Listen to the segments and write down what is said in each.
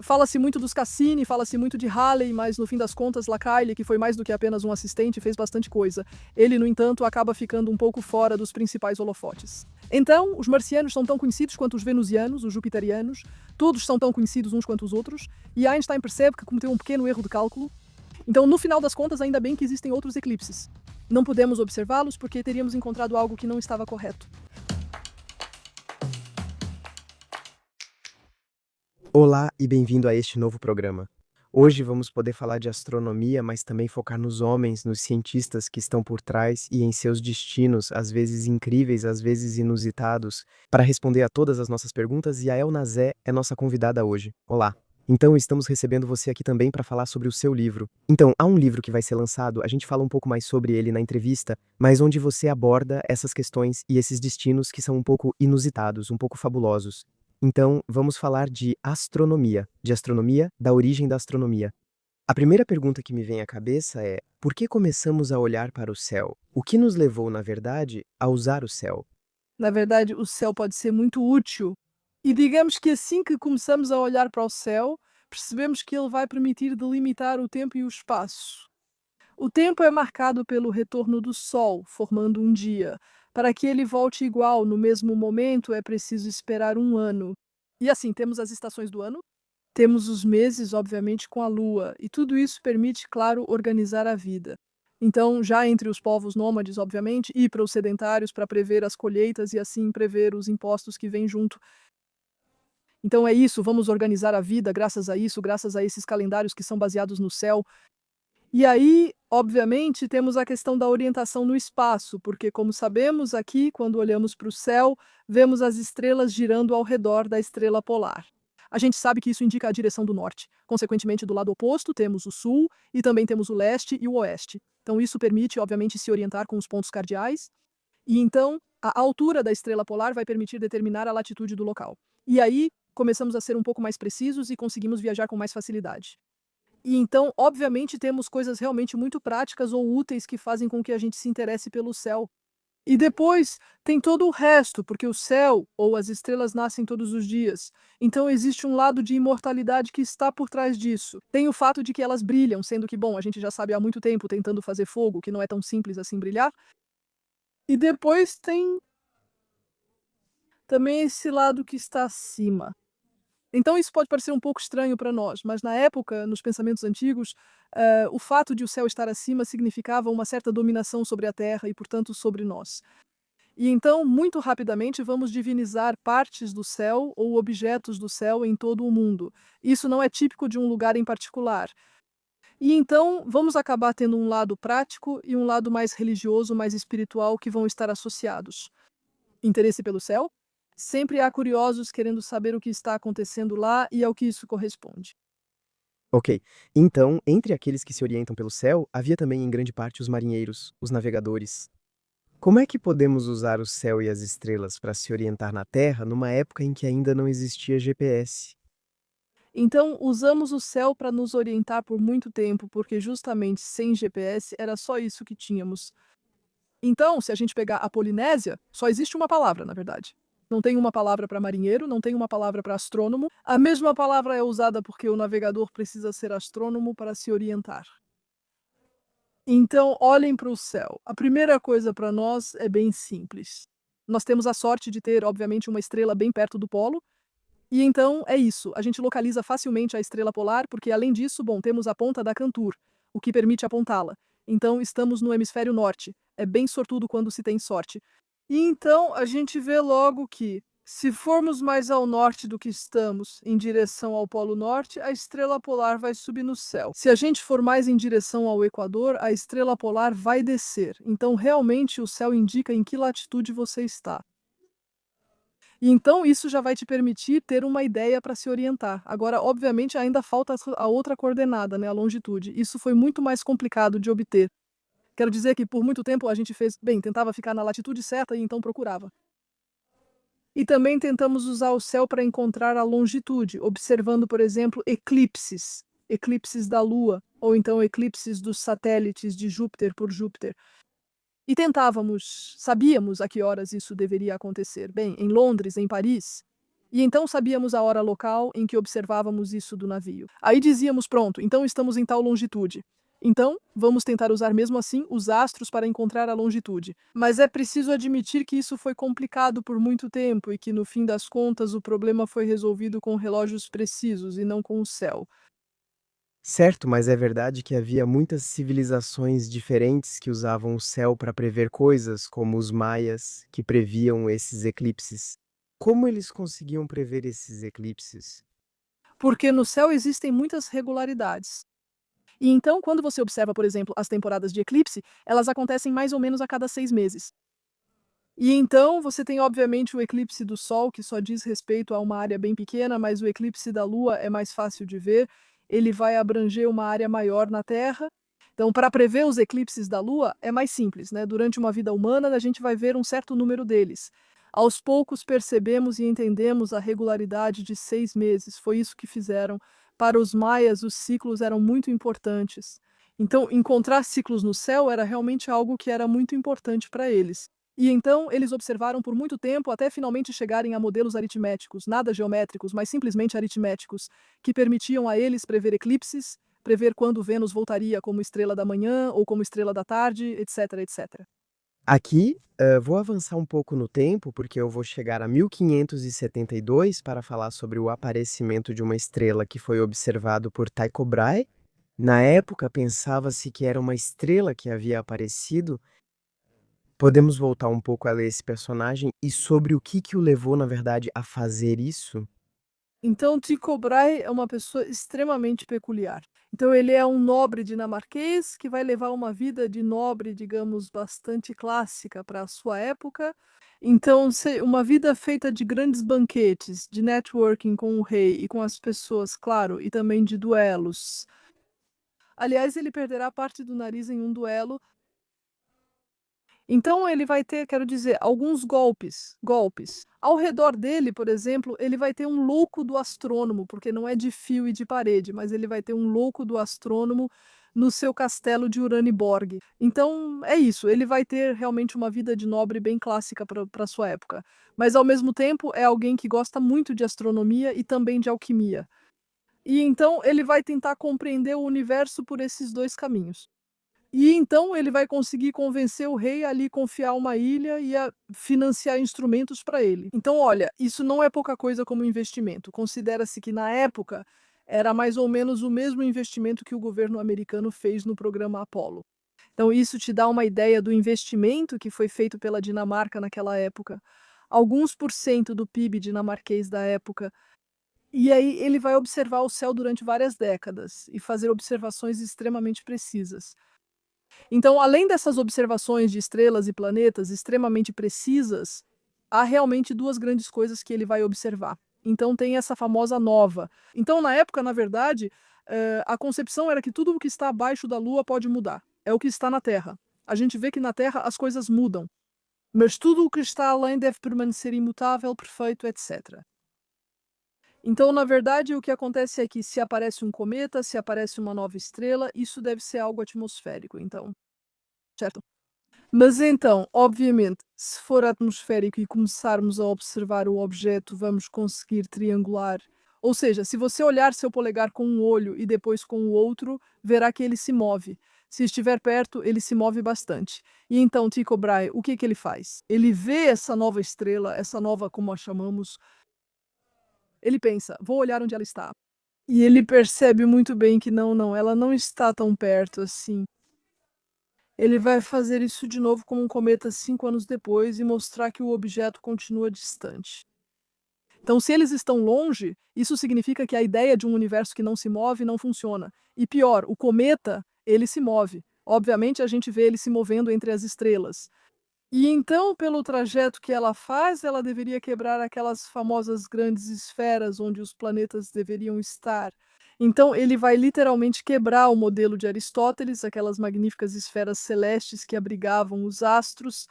Fala-se muito dos Cassini, fala-se muito de Halley, mas no fim das contas, Lacaille, que foi mais do que apenas um assistente, fez bastante coisa. Ele, no entanto, acaba ficando um pouco fora dos principais holofotes. Então, os marcianos são tão conhecidos quanto os venusianos, os jupiterianos, todos são tão conhecidos uns quanto os outros, e Einstein percebe que cometeu um pequeno erro de cálculo. Então, no final das contas, ainda bem que existem outros eclipses. Não podemos observá-los porque teríamos encontrado algo que não estava correto. Olá e bem-vindo a este novo programa. Hoje vamos poder falar de astronomia, mas também focar nos homens, nos cientistas que estão por trás e em seus destinos, às vezes incríveis, às vezes inusitados. Para responder a todas as nossas perguntas, Yael Nazé é nossa convidada hoje. Olá! Então, estamos recebendo você aqui também para falar sobre o seu livro. Então, há um livro que vai ser lançado, a gente fala um pouco mais sobre ele na entrevista, mas onde você aborda essas questões e esses destinos que são um pouco inusitados, um pouco fabulosos. Então, vamos falar de astronomia, da origem da astronomia. A primeira pergunta que me vem à cabeça é: por que começamos a olhar para o céu? O que nos levou, na verdade, a usar o céu? Na verdade, o céu pode ser muito útil. E digamos que assim que começamos a olhar para o céu, percebemos que ele vai permitir delimitar o tempo e o espaço. O tempo é marcado pelo retorno do Sol, formando um dia. Para que ele volte igual no mesmo momento, é preciso esperar um ano. E assim, temos as estações do ano, temos os meses, obviamente, com a Lua, e tudo isso permite, claro, organizar a vida. Então, já entre os povos nômades, obviamente, e para os sedentários, para prever as colheitas e assim prever os impostos que vêm junto. Então é isso, vamos organizar a vida graças a isso, graças a esses calendários que são baseados no céu. E aí, obviamente, temos a questão da orientação no espaço, porque, como sabemos, aqui, quando olhamos para o céu, vemos as estrelas girando ao redor da estrela polar. A gente sabe que isso indica a direção do norte. Consequentemente, do lado oposto, temos o sul e também temos o leste e o oeste. Então, isso permite, obviamente, se orientar com os pontos cardeais. E então, a altura da estrela polar vai permitir determinar a latitude do local. E aí, começamos a ser um pouco mais precisos e conseguimos viajar com mais facilidade. E então, obviamente, temos coisas realmente muito práticas ou úteis que fazem com que a gente se interesse pelo céu. E depois tem todo o resto, porque o céu ou as estrelas nascem todos os dias. Então existe um lado de imortalidade que está por trás disso. Tem o fato de que elas brilham, sendo que, bom, a gente já sabe há muito tempo tentando fazer fogo, que não é tão simples assim brilhar. E depois tem também esse lado que está acima. Então isso pode parecer um pouco estranho para nós, mas na época, nos pensamentos antigos, o fato de o céu estar acima significava uma certa dominação sobre a terra e, portanto, sobre nós. E então, muito rapidamente, vamos divinizar partes do céu ou objetos do céu em todo o mundo. Isso não é típico de um lugar em particular. E então, vamos acabar tendo um lado prático e um lado mais religioso, mais espiritual, que vão estar associados. Interesse pelo céu? Sempre há curiosos querendo saber o que está acontecendo lá e ao que isso corresponde. Ok, então, entre aqueles que se orientam pelo céu, havia também em grande parte os marinheiros, os navegadores. Como é que podemos usar o céu e as estrelas para se orientar na Terra numa época em que ainda não existia GPS? Então, usamos o céu para nos orientar por muito tempo, porque justamente sem GPS era só isso que tínhamos. Então, se a gente pegar a Polinésia, só existe uma palavra, na verdade. Não tem uma palavra para marinheiro, não tem uma palavra para astrônomo. A mesma palavra é usada porque o navegador precisa ser astrônomo para se orientar. Então, olhem para o céu. A primeira coisa para nós é bem simples. Nós temos a sorte de ter, obviamente, uma estrela bem perto do polo. E então é isso. A gente localiza facilmente a estrela polar, porque além disso, bom, temos a ponta da Cantur, o que permite apontá-la. Então estamos no hemisfério norte. É bem sortudo quando se tem sorte. E então a gente vê logo que, se formos mais ao norte do que estamos, em direção ao Polo Norte, a estrela polar vai subir no céu. Se a gente for mais em direção ao Equador, a estrela polar vai descer. Então, realmente, o céu indica em que latitude você está. E então isso já vai te permitir ter uma ideia para se orientar. Agora, obviamente, ainda falta a outra coordenada, né, a longitude. Isso foi muito mais complicado de obter. Quero dizer que por muito tempo a gente fez, bem, tentava ficar na latitude certa e então procurava. E também tentamos usar o céu para encontrar a longitude, observando, por exemplo, eclipses, eclipses da Lua, ou então eclipses dos satélites de Júpiter por Júpiter. E tentávamos, sabíamos a que horas isso deveria acontecer. Bem, em Londres, em Paris, E então sabíamos a hora local em que observávamos isso do navio. Aí dizíamos: pronto, então estamos em tal longitude. Então, vamos tentar usar mesmo assim os astros para encontrar a longitude. Mas é preciso admitir que isso foi complicado por muito tempo e que, no fim das contas, o problema foi resolvido com relógios precisos e não com o céu. Certo, mas é verdade que havia muitas civilizações diferentes que usavam o céu para prever coisas, como os maias, que previam esses eclipses. Como eles conseguiam prever esses eclipses? Porque no céu existem muitas regularidades. E então, quando você observa, por exemplo, as temporadas de eclipse, elas acontecem mais ou menos a cada 6 meses. E então você tem, obviamente, o eclipse do Sol, que só diz respeito a uma área bem pequena, mas o eclipse da Lua é mais fácil de ver, ele vai abranger uma área maior na Terra. Então, para prever os eclipses da Lua é mais simples, né? Durante uma vida humana, a gente vai ver um certo número deles. Aos poucos percebemos e entendemos a regularidade de 6 meses. Foi isso que fizeram. Para os maias, os ciclos eram muito importantes. Então, encontrar ciclos no céu era realmente algo que era muito importante para eles. E então eles observaram por muito tempo até finalmente chegarem a modelos aritméticos, nada geométricos, mas simplesmente aritméticos, que permitiam a eles prever eclipses, prever quando Vênus voltaria como estrela da manhã ou como estrela da tarde, etc, etc. Aqui, vou avançar um pouco no tempo, porque eu vou chegar a 1572 para falar sobre o aparecimento de uma estrela que foi observado por Tycho Brahe. Na época, pensava-se que era uma estrela que havia aparecido. Podemos voltar um pouco a ler esse personagem e sobre o que o levou, na verdade, a fazer isso? Então Tycho Brahe é uma pessoa extremamente peculiar. Então ele é um nobre dinamarquês que vai levar uma vida de nobre, digamos, bastante clássica para a sua época. Então, uma vida feita de grandes banquetes, de networking com o rei e com as pessoas, claro, e também de duelos. Aliás, ele perderá parte do nariz em um duelo. Então ele vai ter, quero dizer, alguns golpes. Ao redor dele, por exemplo, ele vai ter um louco do astrônomo, porque não é de fio e de parede, mas ele vai ter um louco do astrônomo no seu castelo de Uraniborg. Então é isso, ele vai ter realmente uma vida de nobre bem clássica para sua época. Mas ao mesmo tempo é alguém que gosta muito de astronomia e também de alquimia. E então ele vai tentar compreender o universo por esses dois caminhos. E então ele vai conseguir convencer o rei a lhe confiar uma ilha e a financiar instrumentos para ele. Então, olha, isso não é pouca coisa como investimento. Considera-se que na época era mais ou menos o mesmo investimento que o governo americano fez no programa Apollo. Então, isso te dá uma ideia do investimento que foi feito pela Dinamarca naquela época. Alguns por cento do PIB dinamarquês da época. E aí ele vai observar o céu durante várias décadas e fazer observações extremamente precisas. Então, além dessas observações de estrelas e planetas extremamente precisas, há realmente duas grandes coisas que ele vai observar. Então, tem essa famosa nova. Então, na época, na verdade, a concepção era que tudo o que está abaixo da Lua pode mudar. É o que está na Terra. A gente vê que na Terra as coisas mudam, mas tudo o que está além deve permanecer imutável, perfeito, etc. Então, na verdade, o que acontece é que se aparece um cometa, se aparece uma nova estrela, isso deve ser algo atmosférico, então, certo? Mas então, obviamente, se for atmosférico e começarmos a observar o objeto, vamos conseguir triangular. Ou seja, se você olhar seu polegar com um olho e depois com o outro, verá que ele se move. Se estiver perto, ele se move bastante. E então, Tycho Brahe, o que ele faz? Ele vê essa nova estrela, essa nova, como a chamamos, ele pensa, vou olhar onde ela está. E ele percebe muito bem que não, ela não está tão perto assim. Ele vai fazer isso de novo com um cometa 5 anos depois e mostrar que o objeto continua distante. Então, se eles estão longe, isso significa que a ideia de um universo que não se move não funciona. E pior, o cometa, ele se move. Obviamente, a gente vê ele se movendo entre as estrelas. E então, pelo trajeto que ela faz, ela deveria quebrar aquelas famosas grandes esferas onde os planetas deveriam estar. Então, ele vai literalmente quebrar o modelo de Aristóteles, aquelas magníficas esferas celestes que abrigavam os astros,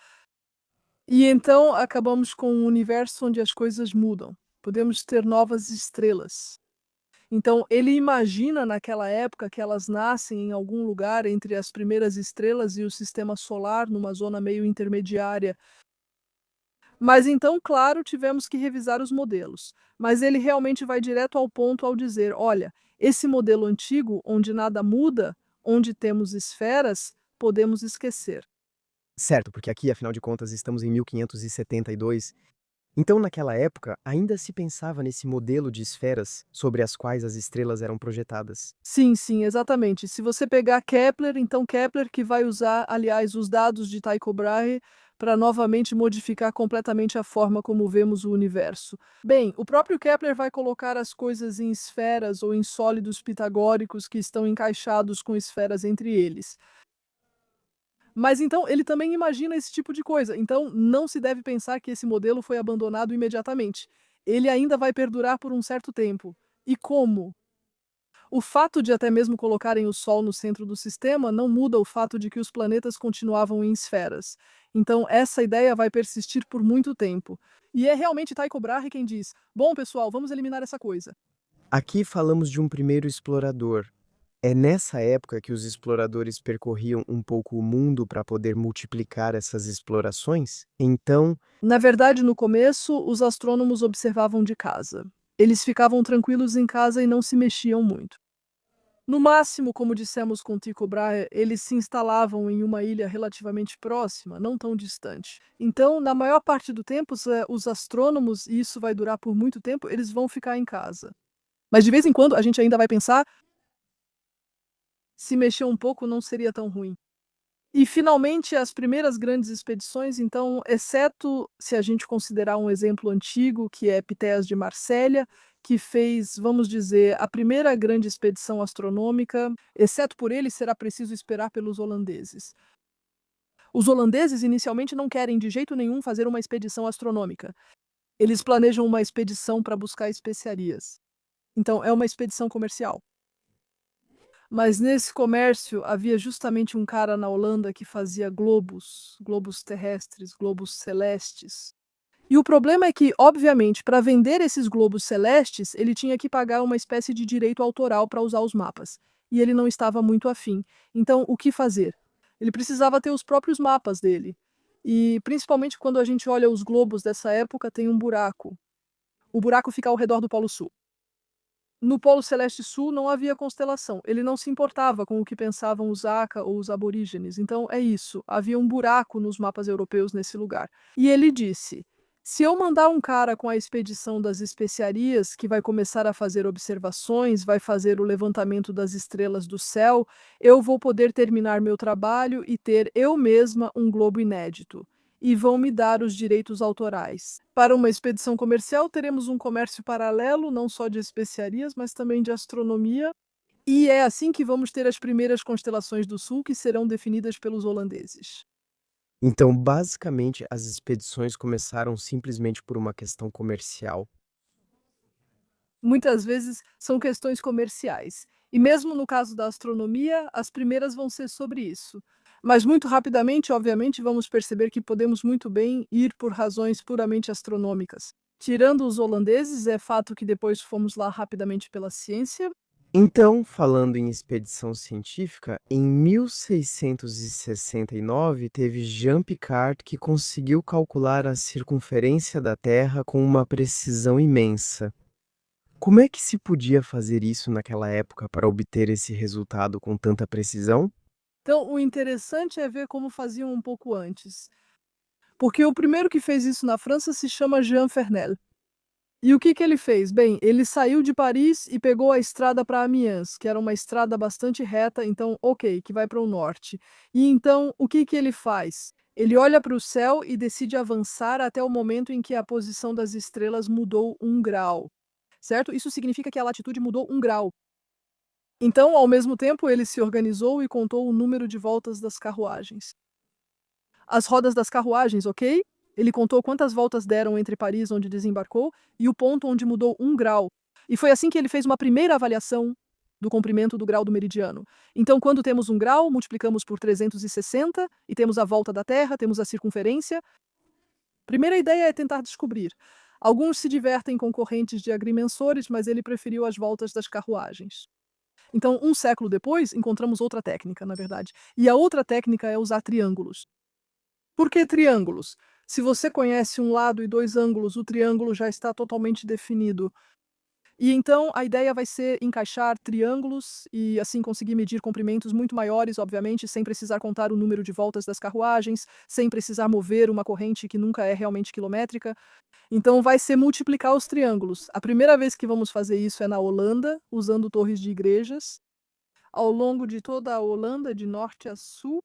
e então acabamos com um universo onde as coisas mudam. Podemos ter novas estrelas. Então, ele imagina naquela época que elas nascem em algum lugar entre as primeiras estrelas e o sistema solar, numa zona meio intermediária. Mas então, claro, tivemos que revisar os modelos. Mas ele realmente vai direto ao ponto ao dizer: olha, esse modelo antigo, onde nada muda, onde temos esferas, podemos esquecer. Certo, porque aqui, afinal de contas, estamos em 1572. Então, naquela época, ainda se pensava nesse modelo de esferas sobre as quais as estrelas eram projetadas. Sim, sim, exatamente. Se você pegar Kepler, então Kepler que vai usar, aliás, os dados de Tycho Brahe para novamente modificar completamente a forma como vemos o universo. Bem, o próprio Kepler vai colocar as coisas em esferas ou em sólidos pitagóricos que estão encaixados com esferas entre eles. Mas então ele também imagina esse tipo de coisa. Então não se deve pensar que esse modelo foi abandonado imediatamente. Ele ainda vai perdurar por um certo tempo. E como? O fato de até mesmo colocarem o Sol no centro do sistema não muda o fato de que os planetas continuavam em esferas. Então, essa ideia vai persistir por muito tempo. E é realmente Tycho Brahe quem diz: bom, pessoal, vamos eliminar essa coisa. Aqui falamos de um primeiro explorador. É nessa época que os exploradores percorriam um pouco o mundo para poder multiplicar essas explorações? Então, Na verdade, no começo, os astrônomos observavam de casa. Eles ficavam tranquilos em casa e não se mexiam muito. No máximo, como dissemos com Tycho Brahe, eles se instalavam em uma ilha relativamente próxima, não tão distante. Então, na maior parte do tempo, os astrônomos, e isso vai durar por muito tempo, eles vão ficar em casa. Mas de vez em quando a gente ainda vai pensar, se mexer um pouco não seria tão ruim. E finalmente as primeiras grandes expedições, então, exceto se a gente considerar um exemplo antigo, que é Pitéias de Marsella, que fez, vamos dizer, a primeira grande expedição astronômica, exceto por ele, será preciso esperar pelos holandeses. Os holandeses inicialmente não querem de jeito nenhum fazer uma expedição astronômica. Eles planejam uma expedição para buscar especiarias. Então, é uma expedição comercial. Mas nesse comércio havia justamente um cara na Holanda que fazia globos, globos terrestres, globos celestes. E o problema é que, obviamente, para vender esses globos celestes, ele tinha que pagar uma espécie de direito autoral para usar os mapas. E ele não estava muito afim. Então, o que fazer? Ele precisava ter os próprios mapas dele. E principalmente quando a gente olha os globos dessa época, tem um buraco. O buraco fica ao redor do Polo Sul. No Polo Celeste Sul não havia constelação. Ele não se importava com o que pensavam os Aka ou os aborígenes. Então é isso. Havia um buraco nos mapas europeus nesse lugar. E ele disse: se eu mandar um cara com a expedição das especiarias, que vai começar a fazer observações, vai fazer o levantamento das estrelas do céu, eu vou poder terminar meu trabalho e ter eu mesma um globo inédito e vão me dar os direitos autorais. Para uma expedição comercial, teremos um comércio paralelo, não só de especiarias, mas também de astronomia. E é assim que vamos ter as primeiras constelações do Sul, que serão definidas pelos holandeses. então, basicamente, as expedições começaram simplesmente por uma questão comercial. Muitas vezes são questões comerciais. E mesmo no caso da astronomia, as primeiras vão ser sobre isso. Mas muito rapidamente, obviamente, vamos perceber que podemos muito bem ir por razões puramente astronômicas. Tirando os holandeses, é fato que depois fomos lá rapidamente pela ciência. Então, falando em expedição científica, em 1669 teve Jean Picard que conseguiu calcular a circunferência da Terra com uma precisão imensa. Como é que se podia fazer isso naquela época para obter esse resultado com tanta precisão? Então, o interessante é ver como faziam um pouco antes. Porque o primeiro que fez isso na França se chama Jean Fernel. E o que que ele fez? Bem, ele saiu de Paris e pegou a estrada para Amiens, que era uma estrada bastante reta, então, ok, que vai para o norte. E então, o que que ele faz? Ele olha para o céu e decide avançar até o momento em que a posição das estrelas mudou 1 grau, certo? Isso significa que a latitude mudou 1 grau. Então, ao mesmo tempo, ele se organizou e contou o número de voltas das carruagens. As rodas das carruagens, ok? Ele contou quantas voltas deram entre Paris, onde desembarcou, e o ponto onde mudou 1 grau. E foi assim que ele fez uma primeira avaliação do comprimento do grau do meridiano. Então, quando temos 1 grau, multiplicamos por 360 e temos a volta da Terra, temos a circunferência. Primeira ideia é tentar descobrir. Alguns se divertem com correntes de agrimensores, mas ele preferiu as voltas das carruagens. Então, um século depois, encontramos outra técnica, na verdade. E a outra técnica é usar triângulos. Por que triângulos? Se você conhece um lado e dois ângulos, o triângulo já está totalmente definido. E então a ideia vai ser encaixar triângulos e assim conseguir medir comprimentos muito maiores, obviamente, sem precisar contar o número de voltas das carruagens, sem precisar mover uma corrente que nunca é realmente quilométrica. Então vai ser multiplicar os triângulos. A primeira vez que vamos fazer isso é na Holanda, usando torres de igrejas, ao longo de toda a Holanda, de norte a sul.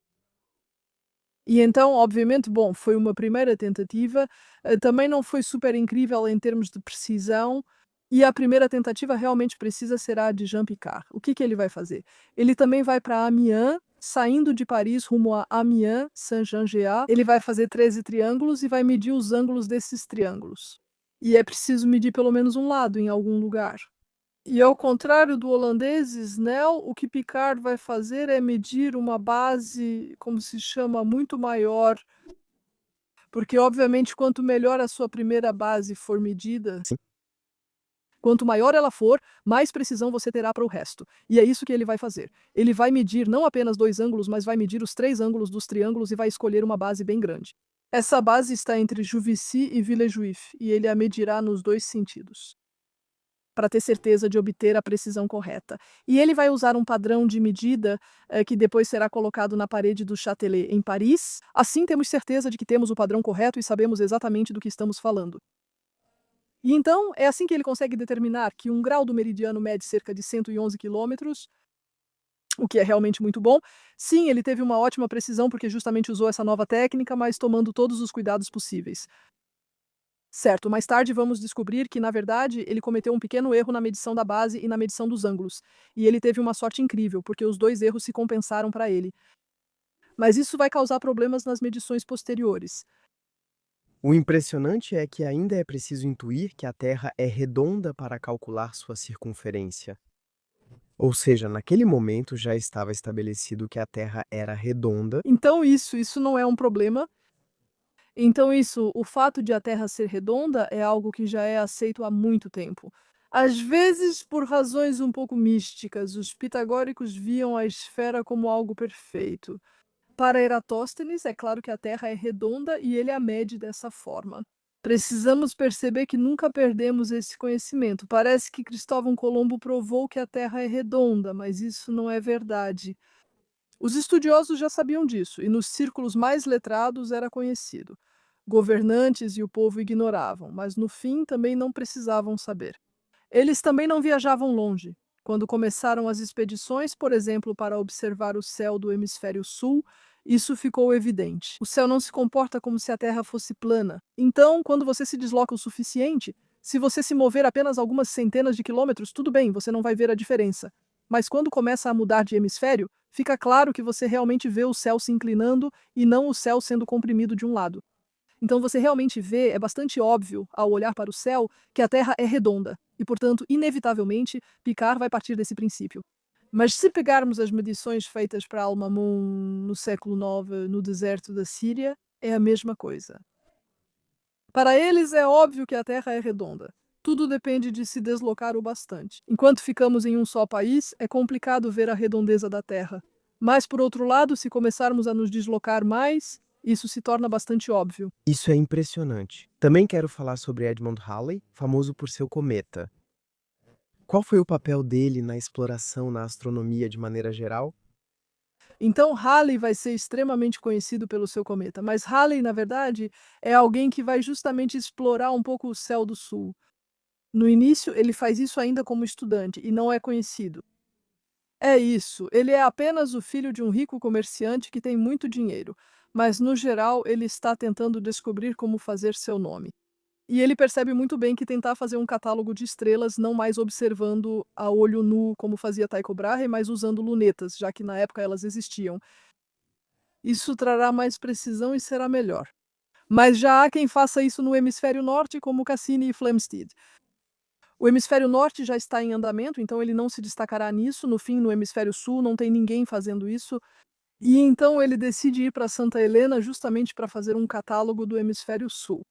E então, obviamente, bom, foi uma primeira tentativa, também não foi super incrível em termos de precisão, e a primeira tentativa realmente precisa ser a de Jean Picard. O que que ele vai fazer? Ele também vai para Amiens, saindo de Paris rumo a Amiens, Saint-Jean-Géat, ele vai fazer 13 triângulos e vai medir os ângulos desses triângulos. E é preciso medir pelo menos um lado em algum lugar. E ao contrário do holandês Snell, o que Picard vai fazer é medir uma base, como se chama, muito maior, porque obviamente quanto melhor a sua primeira base for medida, Sim. quanto maior ela for, mais precisão você terá para o resto. E é isso que ele vai fazer. Ele vai medir não apenas dois ângulos, mas vai medir os três ângulos dos triângulos e vai escolher uma base bem grande. Essa base está entre Juvisy e Villejuif, e ele a medirá nos dois sentidos, para ter certeza de obter a precisão correta. E ele vai usar um padrão de medida que depois será colocado na parede do Châtelet em Paris. Assim temos certeza de que temos o padrão correto e sabemos exatamente do que estamos falando. E então é assim que ele consegue determinar que um grau do meridiano mede cerca de 111 quilômetros, o que é realmente muito bom. Sim, ele teve uma ótima precisão porque justamente usou essa nova técnica, mas tomando todos os cuidados possíveis. Certo, mais tarde vamos descobrir que, na verdade, ele cometeu um pequeno erro na medição da base e na medição dos ângulos. E ele teve uma sorte incrível, porque os dois erros se compensaram para ele. Mas isso vai causar problemas nas medições posteriores. O impressionante é que ainda é preciso intuir que a Terra é redonda para calcular sua circunferência. Ou seja, naquele momento já estava estabelecido que a Terra era redonda. Então isso não é um problema. Então o fato de a Terra ser redonda é algo que já é aceito há muito tempo. Às vezes, por razões um pouco místicas, os pitagóricos viam a esfera como algo perfeito. Para Eratóstenes, é claro que a Terra é redonda e ele a mede dessa forma. Precisamos perceber que nunca perdemos esse conhecimento. Parece que Cristóvão Colombo provou que a Terra é redonda, mas isso não é verdade. Os estudiosos já sabiam disso, e nos círculos mais letrados era conhecido. Governantes e o povo ignoravam, mas no fim também não precisavam saber. Eles também não viajavam longe. Quando começaram as expedições, por exemplo, para observar o céu do hemisfério sul, isso ficou evidente. O céu não se comporta como se a Terra fosse plana. Então, quando você se desloca o suficiente, se você se mover apenas algumas centenas de quilômetros, tudo bem, você não vai ver a diferença. Mas quando começa a mudar de hemisfério, fica claro que você realmente vê o céu se inclinando e não o céu sendo comprimido de um lado. Então você realmente vê, é bastante óbvio, ao olhar para o céu, que a Terra é redonda, e portanto, inevitavelmente, Picard vai partir desse princípio. Mas se pegarmos as medições feitas para Al-Mamun no século IX, no deserto da Síria, é a mesma coisa. Para eles é óbvio que a Terra é redonda. Tudo depende de se deslocar o bastante. Enquanto ficamos em um só país, é complicado ver a redondeza da Terra. Mas, por outro lado, se começarmos a nos deslocar mais, isso se torna bastante óbvio. Isso é impressionante. Também quero falar sobre Edmund Halley, famoso por seu cometa. Qual foi o papel dele na exploração na astronomia de maneira geral? Então, Halley vai ser extremamente conhecido pelo seu cometa, mas Halley, na verdade, é alguém que vai justamente explorar um pouco o céu do sul. No início, ele faz isso ainda como estudante e não é conhecido. É isso, ele é apenas o filho de um rico comerciante que tem muito dinheiro, mas no geral ele está tentando descobrir como fazer seu nome. E ele percebe muito bem que tentar fazer um catálogo de estrelas não mais observando a olho nu como fazia Tycho Brahe, mas usando lunetas, já que na época elas existiam. Isso trará mais precisão e será melhor. Mas já há quem faça isso no hemisfério norte, como Cassini e Flamsteed. O hemisfério norte já está em andamento, então ele não se destacará nisso. No fim, no hemisfério sul, não tem ninguém fazendo isso. E então ele decide ir para Santa Helena justamente para fazer um catálogo do hemisfério sul.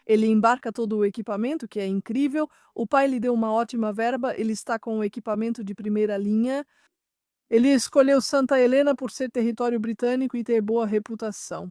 Ele embarca todo o equipamento, que é incrível. O pai lhe deu uma ótima verba, ele está com o equipamento de primeira linha. Ele escolheu Santa Helena por ser território britânico e ter boa reputação.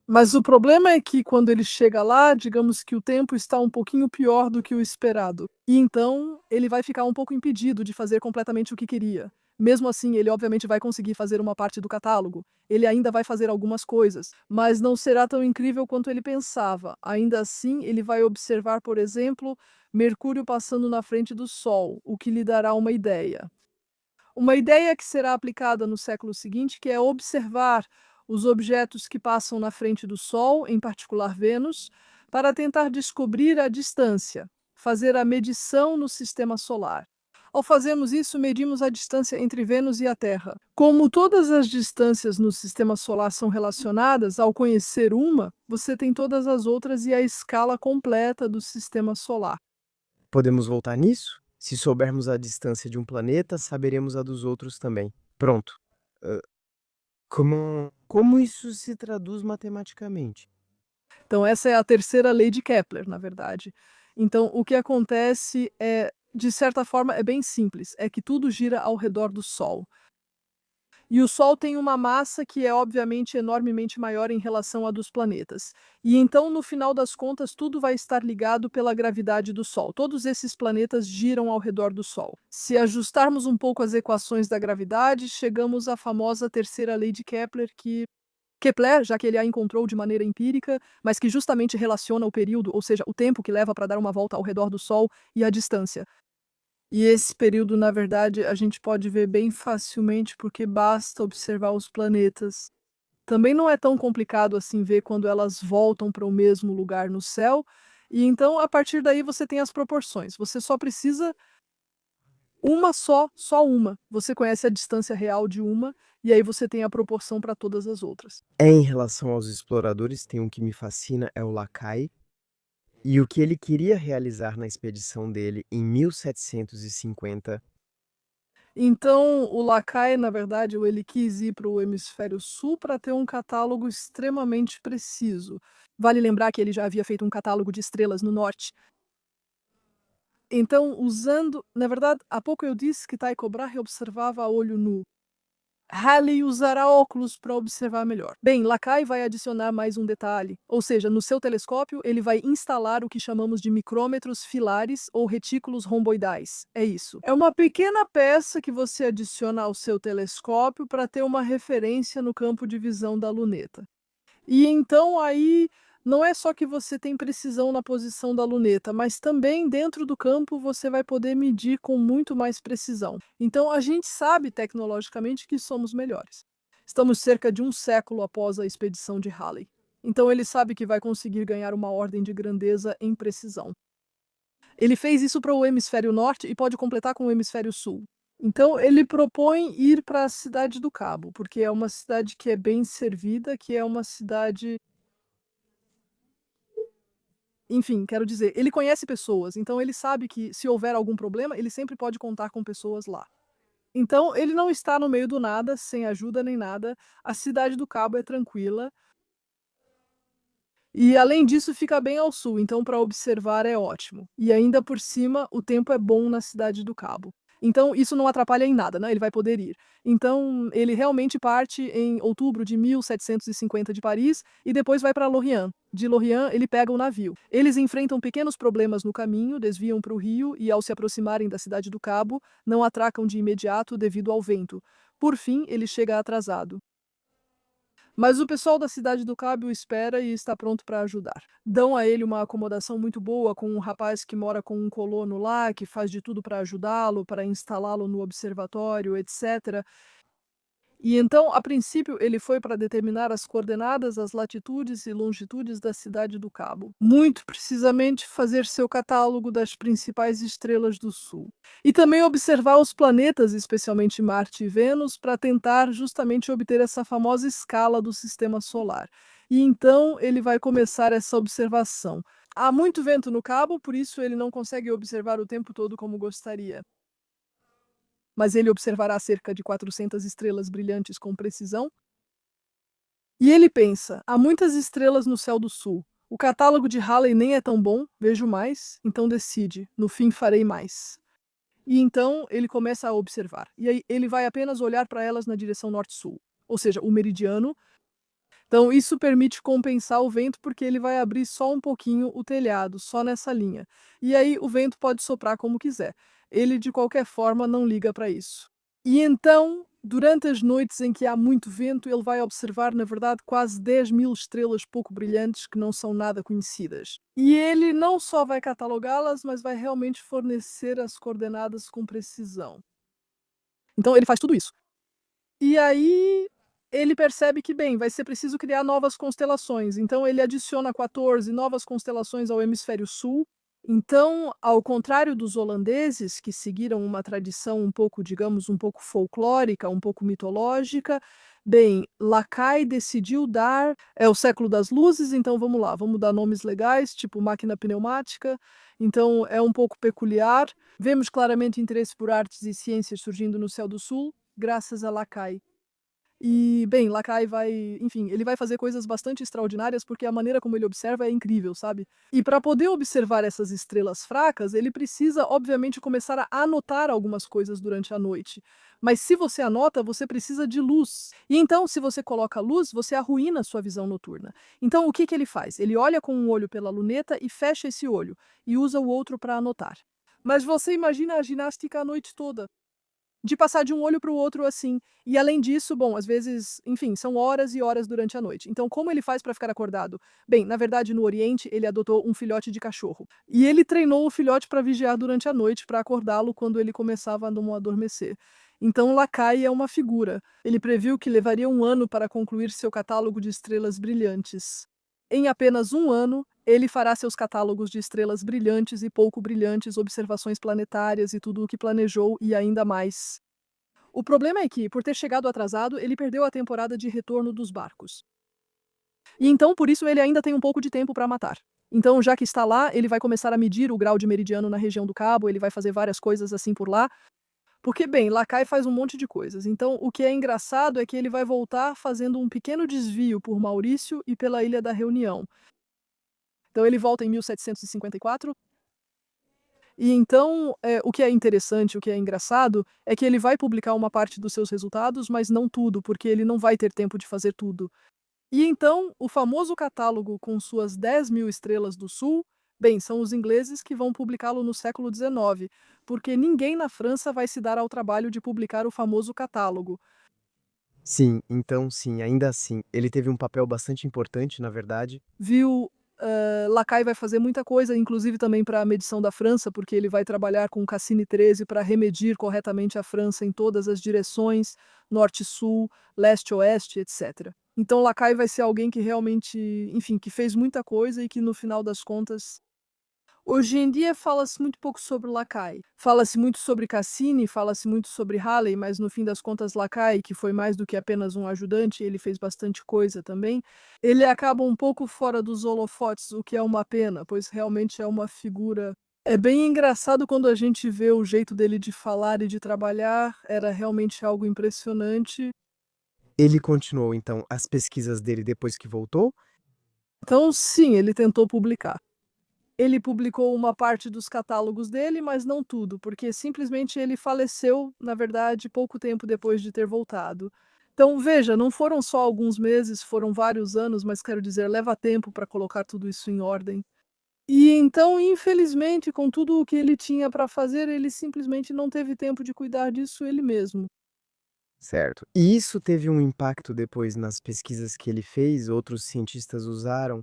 Mas o problema é que quando ele chega lá, digamos que o tempo está um pouquinho pior do que o esperado. E então ele vai ficar um pouco impedido de fazer completamente o que queria. Mesmo assim, ele obviamente vai conseguir fazer uma parte do catálogo. Ele ainda vai fazer algumas coisas, mas não será tão incrível quanto ele pensava. Ainda assim, ele vai observar, por exemplo, Mercúrio passando na frente do Sol, o que lhe dará uma ideia. Uma ideia que será aplicada no século seguinte, que é observar os objetos que passam na frente do Sol, em particular Vênus, para tentar descobrir a distância, fazer a medição no sistema solar. Ao fazermos isso, medimos a distância entre Vênus e a Terra. Como todas as distâncias no sistema solar são relacionadas, ao conhecer uma, você tem todas as outras e a escala completa do sistema solar. Podemos voltar nisso? Se soubermos a distância de um planeta, saberemos a dos outros também. Pronto. Hã, como isso se traduz matematicamente? Então, essa é a terceira lei de Kepler, na verdade. Então, o que acontece é, de certa forma, é bem simples: é que tudo gira ao redor do Sol. E o Sol tem uma massa que é, obviamente, enormemente maior em relação à dos planetas. E então, no final das contas, tudo vai estar ligado pela gravidade do Sol. Todos esses planetas giram ao redor do Sol. Se ajustarmos um pouco as equações da gravidade, chegamos à famosa terceira lei de Kepler, que Kepler, já que ele a encontrou de maneira empírica, mas que justamente relaciona o período, ou seja, o tempo que leva para dar uma volta ao redor do Sol e a distância. E esse período, na verdade, a gente pode ver bem facilmente porque basta observar os planetas. Também não é tão complicado assim ver quando elas voltam para o mesmo lugar no céu. E então, a partir daí, você tem as proporções. Você só precisa uma só uma. Você conhece a distância real de uma, e aí você tem a proporção para todas as outras. Em relação aos exploradores, tem um que me fascina, é o Lacaille, e o que ele queria realizar na expedição dele em 1750. Então, o Lacaille, na verdade, ele quis ir para o hemisfério sul para ter um catálogo extremamente preciso. Vale lembrar que ele já havia feito um catálogo de estrelas no norte. Então, na verdade, há pouco eu disse que Tycho Brahe observava a olho nu. Halley usará óculos para observar melhor. Bem, Lacaille vai adicionar mais um detalhe, ou seja, no seu telescópio ele vai instalar o que chamamos de micrômetros filares ou retículos romboidais. É isso. É uma pequena peça que você adiciona ao seu telescópio para ter uma referência no campo de visão da luneta. E então aí não é só que você tem precisão na posição da luneta, mas também dentro do campo você vai poder medir com muito mais precisão. Então a gente sabe tecnologicamente que somos melhores. Estamos cerca de um século após a expedição de Halley. Então ele sabe que vai conseguir ganhar uma ordem de grandeza em precisão. Ele fez isso para o hemisfério norte e pode completar com o hemisfério sul. Então ele propõe ir para a cidade do Cabo, porque é uma cidade que é bem servida, que é uma cidade, enfim, quero dizer, ele conhece pessoas, então ele sabe que se houver algum problema, ele sempre pode contar com pessoas lá. Então ele não está no meio do nada, sem ajuda nem nada. A cidade do Cabo é tranquila e além disso fica bem ao sul, então para observar é ótimo. E ainda por cima, o tempo é bom na cidade do Cabo. Então isso não atrapalha em nada, né, ele vai poder ir. Então ele realmente parte em outubro de 1750 de Paris e depois vai para Lorient. De Lorient ele pega o navio. Eles enfrentam pequenos problemas no caminho, desviam para o rio e ao se aproximarem da cidade do Cabo, não atracam de imediato devido ao vento. Por fim, ele chega atrasado. Mas o pessoal da cidade do Cabo o espera e está pronto para ajudar. Dão a ele uma acomodação muito boa com um rapaz que mora com um colono lá, que faz de tudo para ajudá-lo, para instalá-lo no observatório, etc. E então, a princípio, ele foi para determinar as coordenadas, as latitudes e longitudes da cidade do Cabo. Muito precisamente, fazer seu catálogo das principais estrelas do Sul. E também observar os planetas, especialmente Marte e Vênus, para tentar justamente obter essa famosa escala do sistema solar. E então ele vai começar essa observação. Há muito vento no Cabo, por isso ele não consegue observar o tempo todo como gostaria. Mas ele observará cerca de 400 estrelas brilhantes com precisão. E ele pensa: há muitas estrelas no céu do sul. O catálogo de Halley nem é tão bom, vejo mais, então decide: no fim farei mais. E então ele começa a observar. E aí ele vai apenas olhar para elas na direção norte-sul, ou seja, o meridiano. Então isso permite compensar o vento, porque ele vai abrir só um pouquinho o telhado, só nessa linha. E aí o vento pode soprar como quiser. Ele, de qualquer forma, não liga para isso. E então, durante as noites em que há muito vento, ele vai observar, na verdade, quase 10.000 estrelas pouco brilhantes que não são nada conhecidas. E ele não só vai catalogá-las, mas vai realmente fornecer as coordenadas com precisão. Então ele faz tudo isso. E aí ele percebe que, bem, vai ser preciso criar novas constelações. Então ele adiciona 14 novas constelações ao hemisfério sul. Então, ao contrário dos holandeses, que seguiram uma tradição um pouco, digamos, um pouco folclórica, um pouco mitológica, bem, Lacaille decidiu dar. É o século das luzes, então vamos lá, vamos dar nomes legais, tipo máquina pneumática. Então é um pouco peculiar. Vemos claramente interesse por artes e ciências surgindo no céu do sul, graças a Lacaille. E, bem, Lacaille vai, enfim, ele vai fazer coisas bastante extraordinárias, porque a maneira como ele observa é incrível, sabe? E para poder observar essas estrelas fracas, ele precisa, obviamente, começar a anotar algumas coisas durante a noite. Mas se você anota, você precisa de luz. E então, se você coloca luz, você arruína a sua visão noturna. Então, o que que ele faz? Ele olha com um olho pela luneta e fecha esse olho, e usa o outro para anotar. Mas você imagina a ginástica a noite toda, de passar de um olho para o outro assim. E além disso, bom, às vezes, enfim, são horas e horas durante a noite. Então, como ele faz para ficar acordado? Bem, na verdade, no Oriente, ele adotou um filhote de cachorro. E ele treinou o filhote para vigiar durante a noite, para acordá-lo quando ele começava a não adormecer. Então, Lacaille é uma figura. Ele previu que levaria um ano para concluir seu catálogo de estrelas brilhantes. Em apenas um ano, ele fará seus catálogos de estrelas brilhantes e pouco brilhantes, observações planetárias e tudo o que planejou e ainda mais. O problema é que, por ter chegado atrasado, ele perdeu a temporada de retorno dos barcos. E então, por isso, ele ainda tem um pouco de tempo para matar. Então, já que está lá, ele vai começar a medir o grau de meridiano na região do Cabo, ele vai fazer várias coisas assim por lá. Porque, bem, Lacaille faz um monte de coisas. Então, o que é engraçado é que ele vai voltar fazendo um pequeno desvio por Maurício e pela Ilha da Reunião. Então, ele volta em 1754. E então, o que é interessante, o que é engraçado, é que ele vai publicar uma parte dos seus resultados, mas não tudo, porque ele não vai ter tempo de fazer tudo. E então, o famoso catálogo com suas 10.000 estrelas do Sul, bem, são os ingleses que vão publicá-lo no século XIX, porque ninguém na França vai se dar ao trabalho de publicar o famoso catálogo. Sim, então sim, ainda assim, ele teve um papel bastante importante, na verdade. Viu, Lacaille vai fazer muita coisa, inclusive também para a medição da França, porque ele vai trabalhar com o Cassini 13 para remedir corretamente a França em todas as direções, norte-sul, leste-oeste, etc. Então Lacaille vai ser alguém que realmente, enfim, que fez muita coisa e que no final das contas. Hoje em dia fala-se muito pouco sobre Lacaille. Fala-se muito sobre Cassini, fala-se muito sobre Halley, mas no fim das contas Lacaille, que foi mais do que apenas um ajudante, ele fez bastante coisa também. Ele acaba um pouco fora dos holofotes, o que é uma pena, pois realmente é uma figura. É bem engraçado quando a gente vê o jeito dele de falar e de trabalhar, era realmente algo impressionante. Ele continuou, então, as pesquisas dele depois que voltou? Então, sim, ele tentou publicar. Ele publicou uma parte dos catálogos dele, mas não tudo, porque simplesmente ele faleceu, na verdade, pouco tempo depois de ter voltado. Então, veja, não foram só alguns meses, foram vários anos, mas quero dizer, leva tempo para colocar tudo isso em ordem. E então, infelizmente, com tudo o que ele tinha para fazer, ele simplesmente não teve tempo de cuidar disso ele mesmo. Certo. E isso teve um impacto depois nas pesquisas que ele fez? Outros cientistas usaram?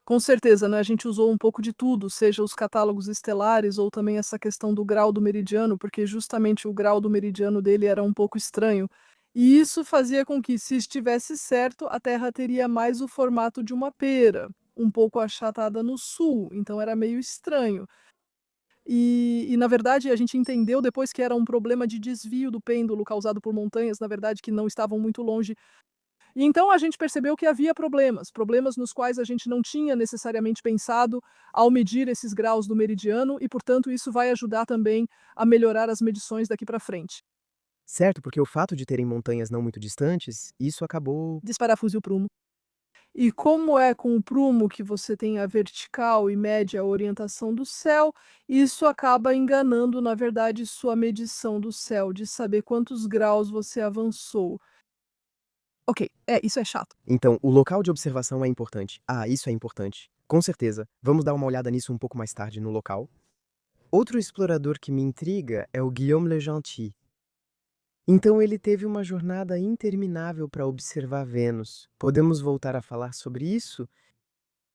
Com certeza, né, a gente usou um pouco de tudo, seja os catálogos estelares ou também essa questão do grau do meridiano, porque justamente o grau do meridiano dele era um pouco estranho. E isso fazia com que, se estivesse certo, a Terra teria mais o formato de uma pera, um pouco achatada no sul, então era meio estranho. E na verdade a gente entendeu depois que era um problema de desvio do pêndulo causado por montanhas, na verdade, que não estavam muito longe. E então a gente percebeu que havia problemas, problemas nos quais a gente não tinha necessariamente pensado ao medir esses graus do meridiano e, portanto, isso vai ajudar também a melhorar as medições daqui para frente. Certo, porque o fato de terem montanhas não muito distantes, isso acabou. Desparafuse o prumo. E como é com o prumo que você tem a vertical e média orientação do céu, isso acaba enganando, na verdade, sua medição do céu, de saber quantos graus você avançou. Ok, isso é chato. Então, o local de observação é importante. Ah, isso é importante. Com certeza. Vamos dar uma olhada nisso um pouco mais tarde no local. Outro explorador que me intriga é o Guillaume Le Gentil. Então ele teve uma jornada interminável para observar Vênus. Podemos voltar a falar sobre isso?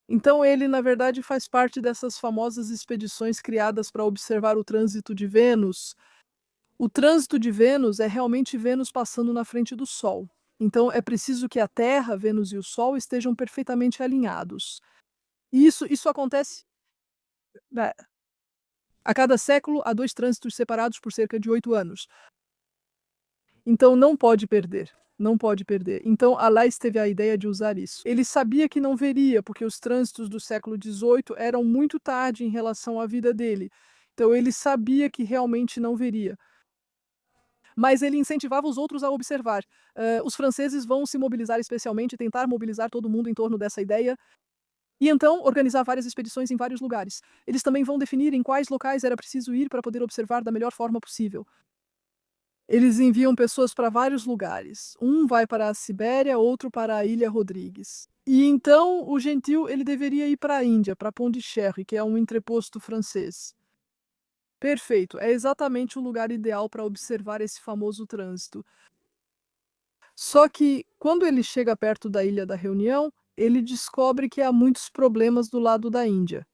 Então ele, na verdade, faz parte dessas famosas expedições criadas para observar o trânsito de Vênus. O trânsito de Vênus é realmente Vênus passando na frente do Sol. Então é preciso que a Terra, Vênus e o Sol estejam perfeitamente alinhados. E isso acontece, né, a cada século há 2 trânsitos separados por cerca de 8 anos. Então não pode perder, não pode perder. Então Alais teve a ideia de usar isso. Ele sabia que não veria, porque os trânsitos do século XVIII eram muito tarde em relação à vida dele. Então ele sabia que realmente não veria. Mas ele incentivava os outros a observar. Os franceses vão se mobilizar especialmente, tentar mobilizar todo mundo em torno dessa ideia, e então organizar várias expedições em vários lugares. Eles também vão definir em quais locais era preciso ir para poder observar da melhor forma possível. Eles enviam pessoas para vários lugares. Um vai para a Sibéria, outro para a Ilha Rodrigues. E então o Gentil ele deveria ir para a Índia, para Pondicherry, que é um entreposto francês. Perfeito, é exatamente o lugar ideal para observar esse famoso trânsito. Só que, quando ele chega perto da Ilha da Reunião, ele descobre que há muitos problemas do lado da Índia.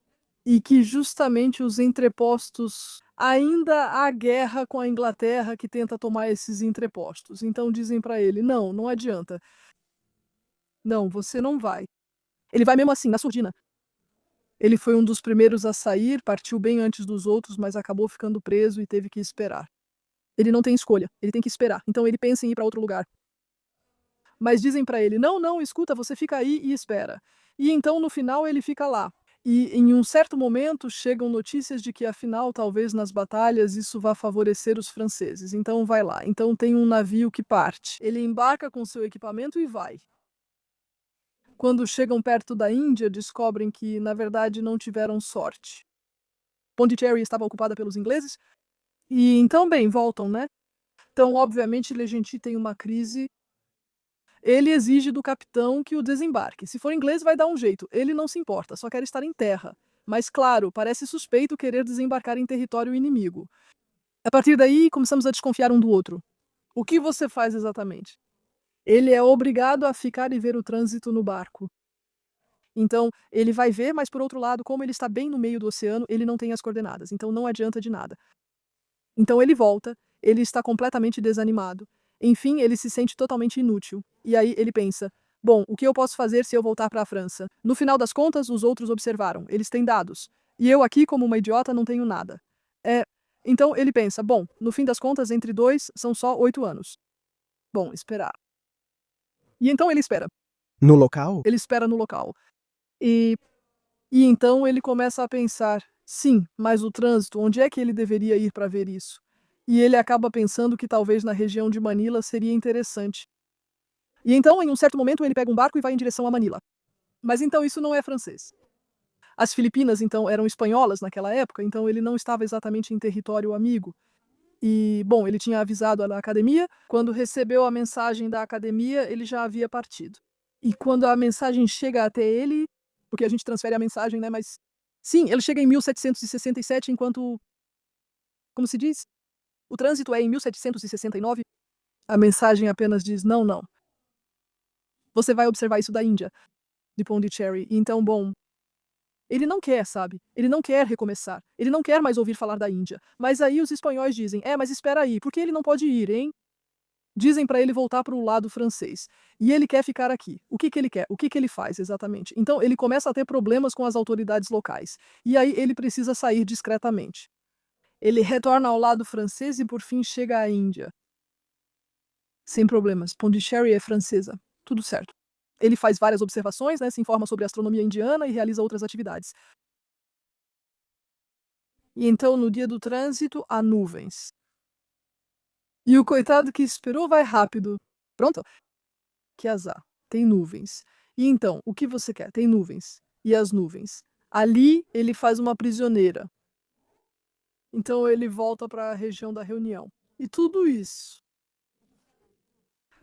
E que justamente os entrepostos ainda há guerra com a Inglaterra que tenta tomar esses entrepostos. Então dizem para ele: não, não adianta. Não, você não vai. Ele vai mesmo assim, na surdina. Ele foi um dos primeiros a sair, partiu bem antes dos outros, mas acabou ficando preso e teve que esperar. Ele não tem escolha, ele tem que esperar. Então ele pensa em ir para outro lugar. Mas dizem para ele: não, não, escuta, você fica aí e espera. E então no final ele fica lá. E em um certo momento chegam notícias de que afinal, talvez nas batalhas, isso vá favorecer os franceses. Então vai lá. Então tem um navio que parte. Ele embarca com seu equipamento e vai. Quando chegam perto da Índia, descobrem que, na verdade, não tiveram sorte. Pondicherry estava ocupada pelos ingleses. E então, bem, voltam, né? Então, obviamente, Le Gentil tem uma crise. Ele exige do capitão que o desembarque. Se for inglês, vai dar um jeito. Ele não se importa, só quer estar em terra. Mas, claro, parece suspeito querer desembarcar em território inimigo. A partir daí, começamos a desconfiar um do outro. O que você faz exatamente? Ele é obrigado a ficar e ver o trânsito no barco. Então, ele vai ver, mas por outro lado, como ele está bem no meio do oceano, ele não tem as coordenadas. Então, não adianta de nada. Então, ele volta, ele está completamente desanimado. Enfim, ele se sente totalmente inútil. E aí ele pensa: bom, o que eu posso fazer se eu voltar para a França? No final das contas, os outros observaram, eles têm dados. E eu aqui, como uma idiota, não tenho nada. É. Então ele pensa: bom, no fim das contas, entre dois, são só 8 anos. Bom, esperar. E então ele espera. No local? Ele espera no local. E, e então ele começa a pensar: sim, mas o trânsito, onde é que ele deveria ir para ver isso? E ele acaba pensando que talvez na região de Manila seria interessante. E então, em um certo momento, ele pega um barco e vai em direção a Manila. Mas então isso não é francês. As Filipinas, então, eram espanholas naquela época, então ele não estava exatamente em território amigo. E, bom, ele tinha avisado a academia. Quando recebeu a mensagem da academia, ele já havia partido. E quando a mensagem chega até ele, porque a gente transfere a mensagem, né? Mas sim, ele chega em 1767, enquanto, como se diz? O trânsito é em 1769. A mensagem apenas diz: não, não. Você vai observar isso da Índia, de Pondicherry. Então, bom, ele não quer, sabe? Ele não quer recomeçar. Ele não quer mais ouvir falar da Índia. Mas aí os espanhóis dizem: mas espera aí, por que ele não pode ir, hein? Dizem para ele voltar para o lado francês. E ele quer ficar aqui. O que ele quer? O que ele faz exatamente? Então ele começa a ter problemas com as autoridades locais. E aí ele precisa sair discretamente. Ele retorna ao lado francês e por fim chega à Índia. Sem problemas. Pondicherry é francesa. Tudo certo. Ele faz várias observações, né, se informa sobre a astronomia indiana e realiza outras atividades. E então, no dia do trânsito, há nuvens. E o coitado que esperou vai rápido. Pronto. Que azar. Tem nuvens. E então, o que você quer? Tem nuvens. E as nuvens? Ali, ele faz uma prisioneira. Então, ele volta para a região da reunião. E tudo isso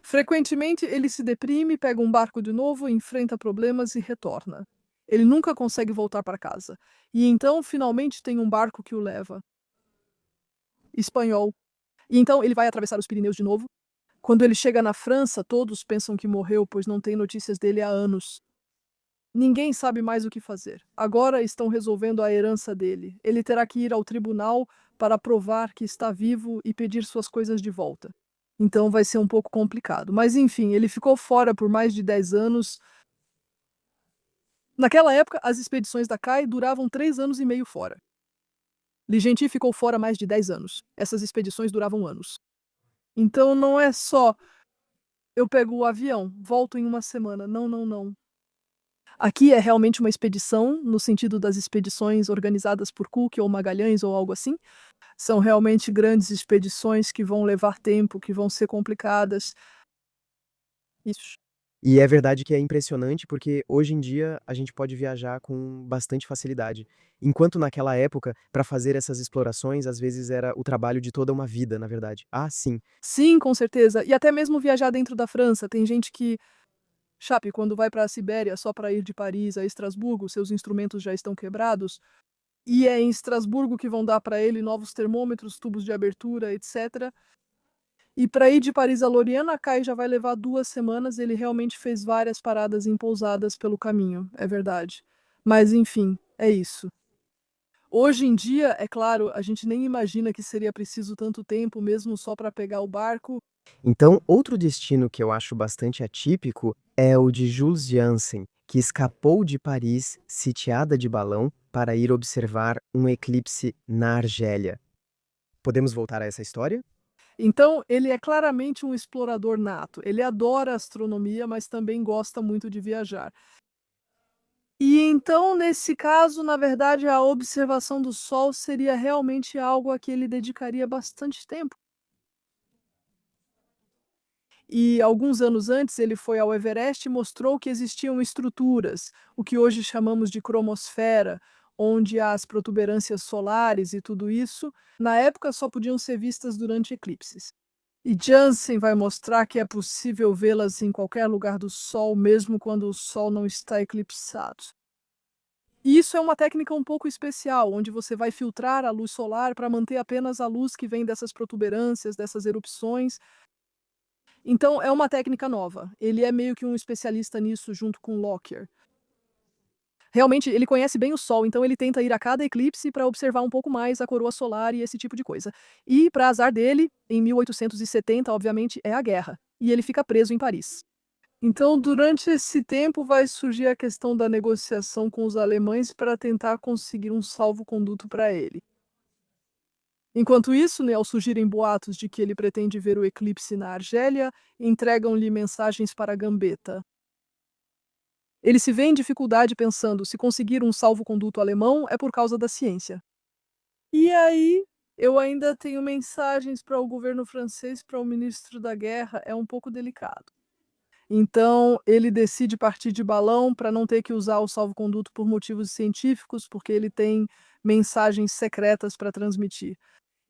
Frequentemente, ele se deprime, pega um barco de novo, enfrenta problemas e retorna. Ele nunca consegue voltar para casa. E então, finalmente, tem um barco que o leva. Espanhol. E então ele vai atravessar os Pirineus de novo. Quando ele chega na França, todos pensam que morreu, pois não tem notícias dele há anos. Ninguém sabe mais o que fazer. Agora estão resolvendo a herança dele. Ele terá que ir ao tribunal para provar que está vivo e pedir suas coisas de volta. Então vai ser um pouco complicado. Mas enfim, ele ficou fora por mais de 10 anos. Naquela época, as expedições da CAI duravam 3 anos e meio fora. Ligenti ficou fora mais de 10 anos. Essas expedições duravam anos. Então não é só eu pego o avião, volto em uma semana. Não, não, não. Aqui é realmente uma expedição, no sentido das expedições organizadas por Cook ou Magalhães ou algo assim. São realmente grandes expedições que vão levar tempo, que vão ser complicadas. Isso. E é verdade que é impressionante, porque hoje em dia a gente pode viajar com bastante facilidade. Enquanto naquela época, para fazer essas explorações, às vezes era o trabalho de toda uma vida, na verdade. Ah, sim. Sim, com certeza. E até mesmo viajar dentro da França. Tem gente que, Chape, quando vai para a Sibéria só para ir de Paris a Estrasburgo, seus instrumentos já estão quebrados. E é em Estrasburgo que vão dar para ele novos termômetros, tubos de abertura, etc. E para ir de Paris a Lorient, a CAI já vai levar 2 semanas. Ele realmente fez várias paradas em pousadas pelo caminho, é verdade. Mas enfim, é isso. Hoje em dia, é claro, a gente nem imagina que seria preciso tanto tempo mesmo só para pegar o barco. Então, outro destino que eu acho bastante atípico é o de Jules Janssen, que escapou de Paris, sitiada de balão, para ir observar um eclipse na Argélia. Podemos voltar a essa história? Então, ele é claramente um explorador nato. Ele adora astronomia, mas também gosta muito de viajar. E então, nesse caso, na verdade, a observação do Sol seria realmente algo a que ele dedicaria bastante tempo. E alguns anos antes, ele foi ao Everest e mostrou que existiam estruturas, o que hoje chamamos de cromosfera, onde há as protuberâncias solares e tudo isso, na época só podiam ser vistas durante eclipses. E Jansen vai mostrar que é possível vê-las em qualquer lugar do Sol, mesmo quando o Sol não está eclipsado. E isso é uma técnica um pouco especial, onde você vai filtrar a luz solar para manter apenas a luz que vem dessas protuberâncias, dessas erupções. Então é uma técnica nova. Ele é meio que um especialista nisso junto com Lockyer. Realmente, ele conhece bem o Sol, então ele tenta ir a cada eclipse para observar um pouco mais a coroa solar e esse tipo de coisa. E, para azar dele, em 1870, obviamente, é a guerra, e ele fica preso em Paris. Então, durante esse tempo, vai surgir a questão da negociação com os alemães para tentar conseguir um salvo-conduto para ele. Enquanto isso, né, ao surgirem boatos de que ele pretende ver o eclipse na Argélia, entregam-lhe mensagens para Gambetta. Ele se vê em dificuldade pensando se conseguir um salvo-conduto alemão é por causa da ciência. E aí, eu ainda tenho mensagens para o governo francês, para o ministro da Guerra, é um pouco delicado. Então, ele decide partir de balão para não ter que usar o salvo-conduto por motivos científicos, porque ele tem mensagens secretas para transmitir.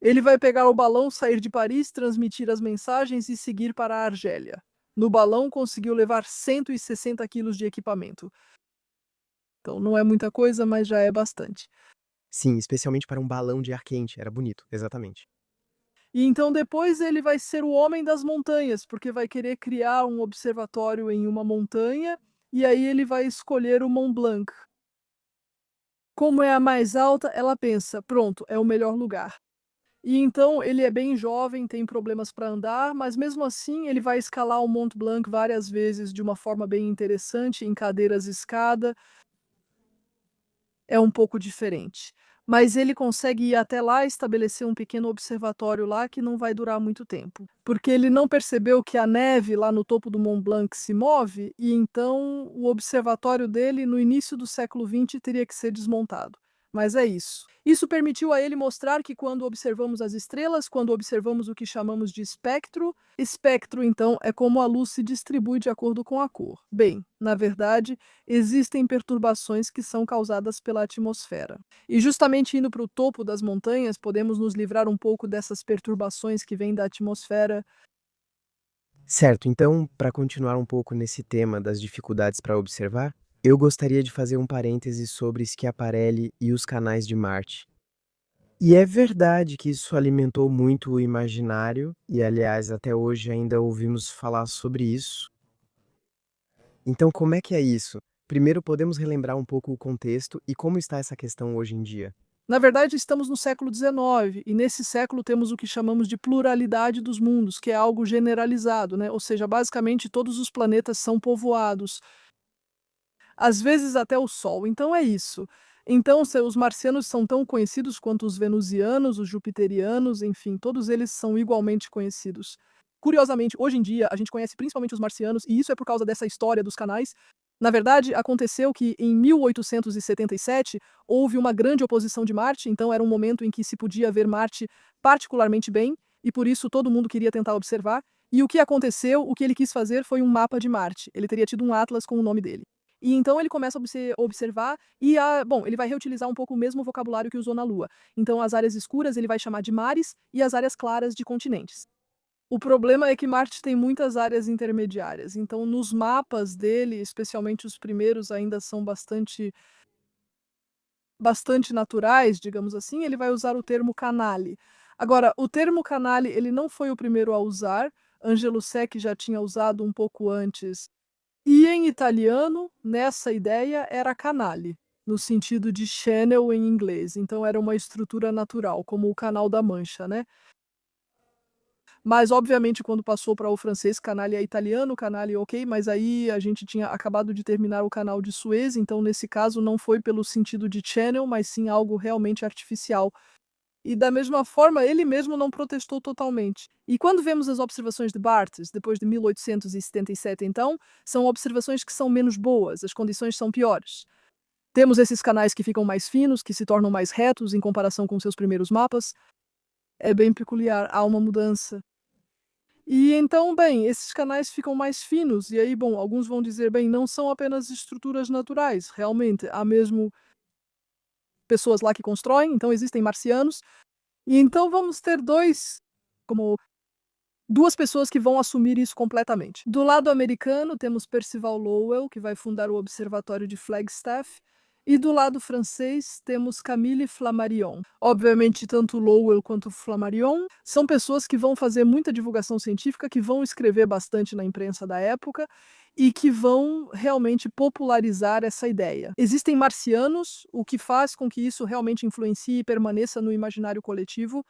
Ele vai pegar o balão, sair de Paris, transmitir as mensagens e seguir para a Argélia. No balão, conseguiu levar 160 quilos de equipamento. Então, não é muita coisa, mas já é bastante. Sim, especialmente para um balão de ar quente, era bonito, exatamente. E então depois ele vai ser o homem das montanhas, porque vai querer criar um observatório em uma montanha, e aí ele vai escolher o Mont Blanc. Como é a mais alta, ela pensa: pronto, é o melhor lugar. E então ele é bem jovem, tem problemas para andar, mas mesmo assim ele vai escalar o Mont Blanc várias vezes de uma forma bem interessante, em cadeiras escada. É um pouco diferente. Mas ele consegue ir até lá e estabelecer um pequeno observatório lá que não vai durar muito tempo. Porque ele não percebeu que a neve lá no topo do Mont Blanc se move, e então o observatório dele, no início do século XX, teria que ser desmontado. Mas é isso. Isso permitiu a ele mostrar que quando observamos as estrelas, quando observamos o que chamamos de espectro, então, é como a luz se distribui de acordo com a cor. Bem, na verdade, existem perturbações que são causadas pela atmosfera. E justamente indo para o topo das montanhas, podemos nos livrar um pouco dessas perturbações que vêm da atmosfera. Certo, então, para continuar um pouco nesse tema das dificuldades para observar, eu gostaria de fazer um parêntese sobre Schiaparelli e os canais de Marte. E é verdade que isso alimentou muito o imaginário, e aliás, até hoje ainda ouvimos falar sobre isso. Então, como é que é isso? Primeiro, podemos relembrar um pouco o contexto e como está essa questão hoje em dia. Na verdade, estamos no século XIX, e nesse século temos o que chamamos de pluralidade dos mundos, que é algo generalizado, né? Ou seja, basicamente todos os planetas são povoados, às vezes até o Sol. Então é isso. Então, os marcianos são tão conhecidos quanto os venusianos, os jupiterianos, enfim, todos eles são igualmente conhecidos. Curiosamente, hoje em dia, a gente conhece principalmente os marcianos, e isso é por causa dessa história dos canais. Na verdade, aconteceu que em 1877 houve uma grande oposição de Marte, então era um momento em que se podia ver Marte particularmente bem, e por isso todo mundo queria tentar observar. E o que aconteceu, o que ele quis fazer foi um mapa de Marte. Ele teria tido um atlas com o nome dele. E então ele começa a observar e bom, ele vai reutilizar um pouco o mesmo vocabulário que usou na Lua. Então as áreas escuras ele vai chamar de mares e as áreas claras de continentes. O problema é que Marte tem muitas áreas intermediárias, então nos mapas dele, especialmente os primeiros ainda são bastante naturais, digamos assim, ele vai usar o termo canale. Agora, o termo canale ele não foi o primeiro a usar, Angelo Secchi já tinha usado um pouco antes e em italiano, nessa ideia, era canale, no sentido de channel em inglês, então era uma estrutura natural, como o Canal da Mancha, né. Mas obviamente quando passou para o francês, canale é italiano, canale ok, mas aí a gente tinha acabado de terminar o Canal de Suez, então nesse caso não foi pelo sentido de channel, mas sim algo realmente artificial. E da mesma forma, ele mesmo não protestou totalmente. E quando vemos as observações de Barthes, depois de 1877 então, são observações que são menos boas, as condições são piores. Temos esses canais que ficam mais finos, que se tornam mais retos em comparação com seus primeiros mapas. É bem peculiar, há uma mudança. E então, bem, esses canais ficam mais finos, e aí, bom, alguns vão dizer, bem, não são apenas estruturas naturais, realmente, há mesmo pessoas lá que constroem, então existem marcianos, e então vamos ter como duas pessoas que vão assumir isso completamente. Do lado americano, temos Percival Lowell, que vai fundar o Observatório de Flagstaff, e do lado francês, temos Camille Flammarion. Obviamente, tanto Lowell quanto Flammarion são pessoas que vão fazer muita divulgação científica, que vão escrever bastante na imprensa da época e que vão realmente popularizar essa ideia. Existem marcianos, o que faz com que isso realmente influencie e permaneça no imaginário coletivo.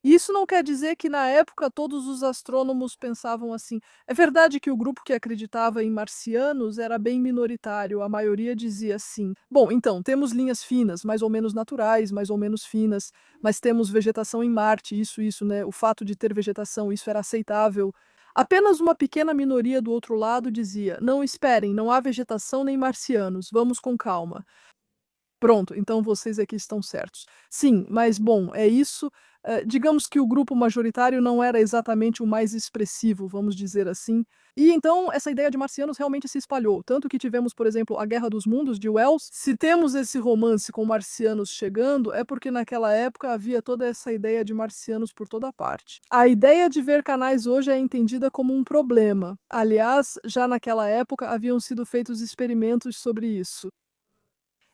Isso não quer dizer que na época todos os astrônomos pensavam assim. É verdade que o grupo que acreditava em marcianos era bem minoritário, a maioria dizia assim: bom, então, temos linhas finas, mais ou menos naturais, mais ou menos finas, mas temos vegetação em Marte, isso, né? O fato de ter vegetação, isso era aceitável. Apenas uma pequena minoria do outro lado dizia: não esperem, não há vegetação nem marcianos, vamos com calma. Pronto, então vocês aqui estão certos. Sim, mas bom, é isso. Digamos que o grupo majoritário não era exatamente o mais expressivo, vamos dizer assim. E então essa ideia de marcianos realmente se espalhou. Tanto que tivemos, por exemplo, A Guerra dos Mundos, de Wells. Se temos esse romance com marcianos chegando, é porque naquela época havia toda essa ideia de marcianos por toda parte. A ideia de ver canais hoje é entendida como um problema. Aliás, já naquela época haviam sido feitos experimentos sobre isso.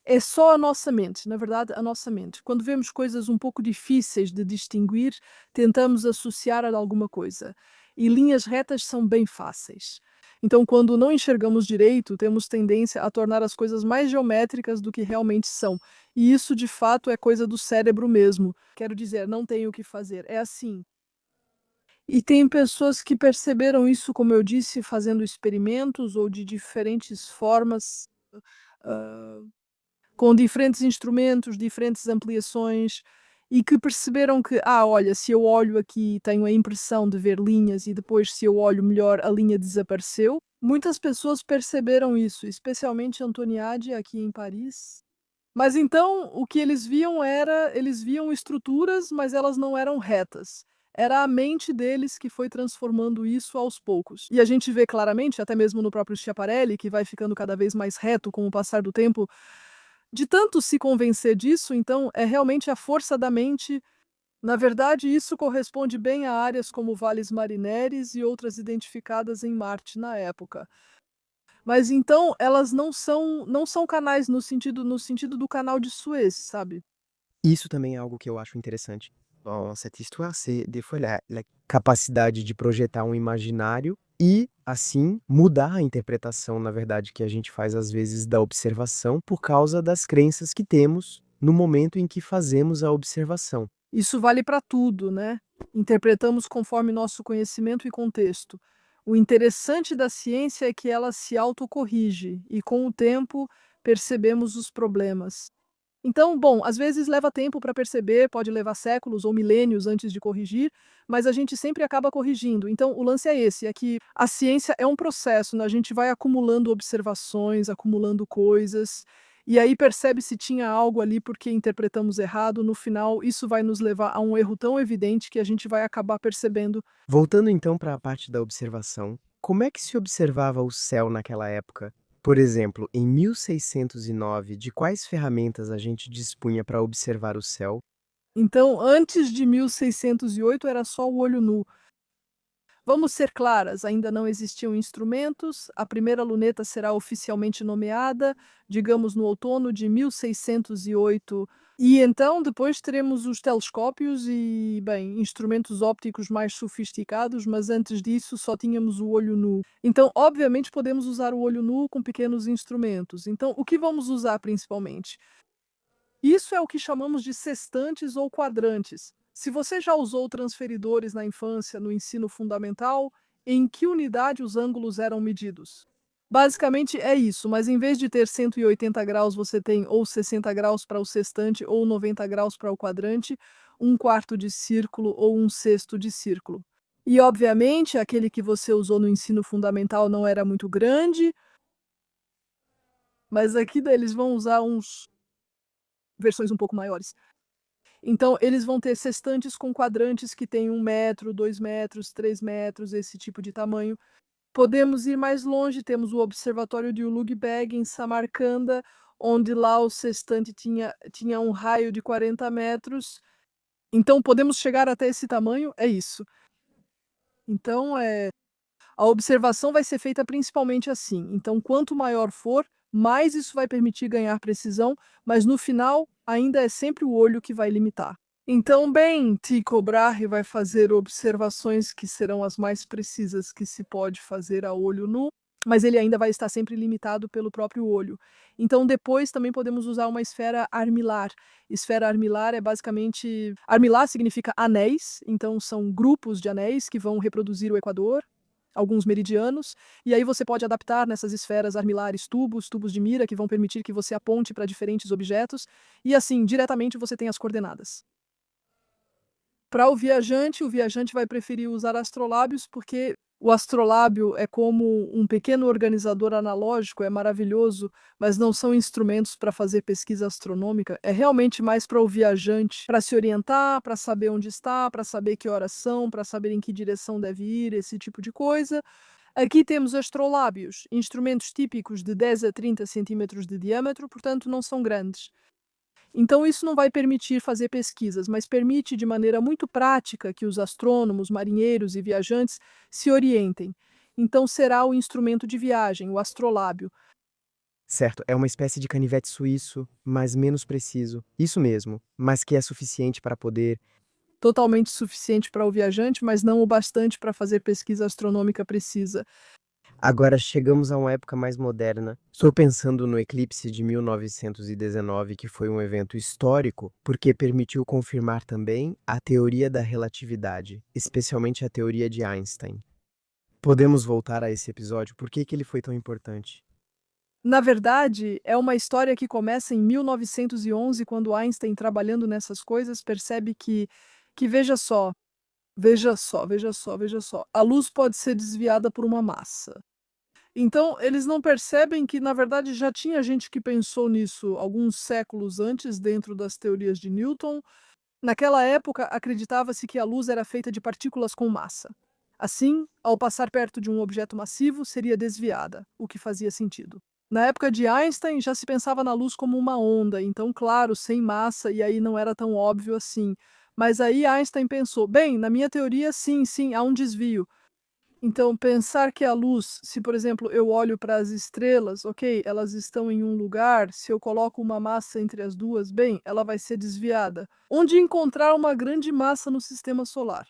É só a nossa mente, na verdade, a nossa mente. Quando vemos coisas um pouco difíceis de distinguir, tentamos associar a alguma coisa. E linhas retas são bem fáceis. Então, quando não enxergamos direito, temos tendência a tornar as coisas mais geométricas do que realmente são. E isso, de fato, é coisa do cérebro mesmo. Quero dizer, não tem o que fazer. É assim. E tem pessoas que perceberam isso, como eu disse, fazendo experimentos ou de diferentes formas. ah, com diferentes instrumentos, diferentes ampliações, e que perceberam que, olha, se eu olho aqui tenho a impressão de ver linhas e depois se eu olho melhor a linha desapareceu. Muitas pessoas perceberam isso, especialmente Antoniade aqui em Paris. Mas então o que eles viam estruturas, mas elas não eram retas. Era a mente deles que foi transformando isso aos poucos. E a gente vê claramente, até mesmo no próprio Schiaparelli, que vai ficando cada vez mais reto com o passar do tempo, de tanto se convencer disso, então, é realmente a força da mente Na verdade, isso corresponde bem a áreas como vales marineres e outras identificadas em Marte na época. Mas então elas não são canais no sentido do canal de Suez, sabe? Isso também é algo que eu acho interessante. Dans cette histoire, c'est des fois la capacidade de projetar um imaginário e, assim, mudar a interpretação, na verdade, que a gente faz às vezes da observação por causa das crenças que temos no momento em que fazemos a observação. Isso vale para tudo, né? Interpretamos conforme nosso conhecimento e contexto. O interessante da ciência é que ela se autocorrige e, com o tempo, percebemos os problemas. Então, bom, às vezes leva tempo para perceber, pode levar séculos ou milênios antes de corrigir, mas a gente sempre acaba corrigindo. Então, o lance é esse, é que a ciência é um processo, né? A gente vai acumulando observações, acumulando coisas, e aí percebe se tinha algo ali porque interpretamos errado. No final, isso vai nos levar a um erro tão evidente que a gente vai acabar percebendo. Voltando então para a parte da observação, como é que se observava o céu naquela época? Por exemplo, em 1609, de quais ferramentas a gente dispunha para observar o céu? Então, antes de 1608 era só o olho nu. Vamos ser claras, ainda não existiam instrumentos, a primeira luneta será oficialmente nomeada, digamos, no outono de 1608, e então depois teremos os telescópios e, bem, instrumentos ópticos mais sofisticados, mas antes disso só tínhamos o olho nu. Então, obviamente, podemos usar o olho nu com pequenos instrumentos. Então, o que vamos usar principalmente? Isso é o que chamamos de sextantes ou quadrantes. Se você já usou transferidores na infância, no ensino fundamental, em que unidade os ângulos eram medidos? Basicamente é isso, mas em vez de ter 180 graus, você tem ou 60 graus para o sextante ou 90 graus para o quadrante, um quarto de círculo ou um sexto de círculo. E, obviamente, aquele que você usou no ensino fundamental não era muito grande, mas aqui daí eles vão usar uns versões um pouco maiores. Então, eles vão ter sextantes com quadrantes que têm 1 metro, 2 metros, 3 metros, esse tipo de tamanho. Podemos ir mais longe, temos o Observatório de Ulugh Beg, em Samarcanda, onde lá o sextante tinha um raio de 40 metros. Então, podemos chegar até esse tamanho, é isso. Então, a observação vai ser feita principalmente assim. Então, quanto maior for, mais isso vai permitir ganhar precisão, mas no final, ainda é sempre o olho que vai limitar. Então, bem, Tycho Brahe vai fazer observações que serão as mais precisas que se pode fazer a olho nu, mas ele ainda vai estar sempre limitado pelo próprio olho. Então, depois também podemos usar uma esfera armilar. Esfera armilar é basicamente. Armilar significa anéis, então são grupos de anéis que vão reproduzir o equador, alguns meridianos, e aí você pode adaptar nessas esferas armilares tubos de mira que vão permitir que você aponte para diferentes objetos, e assim, diretamente você tem as coordenadas. Para o viajante vai preferir usar astrolábios, porque o astrolábio é como um pequeno organizador analógico, é maravilhoso, mas não são instrumentos para fazer pesquisa astronômica. É realmente mais para o viajante, para se orientar, para saber onde está, para saber que horas são, para saber em que direção deve ir, esse tipo de coisa. Aqui temos astrolábios, instrumentos típicos de 10 a 30 centímetros de diâmetro, portanto não são grandes. Então, isso não vai permitir fazer pesquisas, mas permite de maneira muito prática que os astrônomos, marinheiros e viajantes se orientem. Então, será o instrumento de viagem, o astrolábio. Certo, é uma espécie de canivete suíço, mas menos preciso. Isso mesmo, mas que é suficiente para poder. Totalmente suficiente para o viajante, mas não o bastante para fazer pesquisa astronômica precisa. Agora chegamos a uma época mais moderna. Estou pensando no eclipse de 1919, que foi um evento histórico, porque permitiu confirmar também a teoria da relatividade, especialmente a teoria de Einstein. Podemos voltar a esse episódio? Por que que ele foi tão importante? Na verdade, é uma história que começa em 1911, quando Einstein, trabalhando nessas coisas, percebe que veja só, a luz pode ser desviada por uma massa. Então, eles não percebem que, na verdade, já tinha gente que pensou nisso alguns séculos antes, dentro das teorias de Newton. Naquela época, acreditava-se que a luz era feita de partículas com massa. Assim, ao passar perto de um objeto massivo, seria desviada, o que fazia sentido. Na época de Einstein, já se pensava na luz como uma onda, então, claro, sem massa, e aí não era tão óbvio assim. Mas aí Einstein pensou: bem, na minha teoria, sim, sim, há um desvio. Então, pensar que a luz, se por exemplo eu olho para as estrelas, ok, elas estão em um lugar, se eu coloco uma massa entre as duas, bem, ela vai ser desviada. Onde encontrar uma grande massa no sistema solar?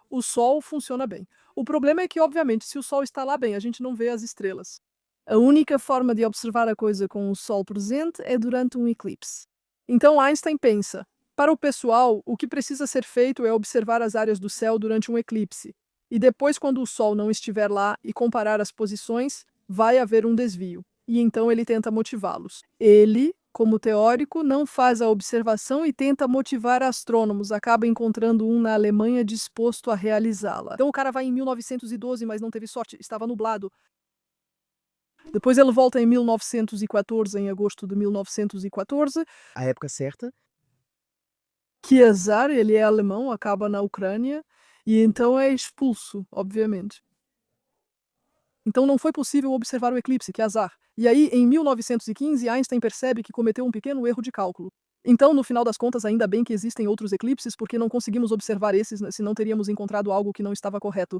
O Sol funciona bem. O problema é que, obviamente, se o Sol está lá bem, a gente não vê as estrelas. A única forma de observar a coisa com o Sol presente é durante um eclipse. Então Einstein pensa: para o pessoal, o que precisa ser feito é observar as áreas do céu durante um eclipse. E depois, quando o Sol não estiver lá e comparar as posições, vai haver um desvio. E então ele tenta motivá-los. Ele, como teórico, não faz a observação e tenta motivar astrônomos, acaba encontrando um na Alemanha disposto a realizá-la. Então o cara vai em 1912, mas não teve sorte, estava nublado. Depois ele volta em 1914, em agosto de 1914. A época certa? Que azar, ele é alemão, acaba na Ucrânia e então é expulso, obviamente. Então não foi possível observar o eclipse, que azar. E aí, em 1915, Einstein percebe que cometeu um pequeno erro de cálculo. Então, no final das contas, ainda bem que existem outros eclipses, porque não conseguimos observar esses, né, senão teríamos encontrado algo que não estava correto.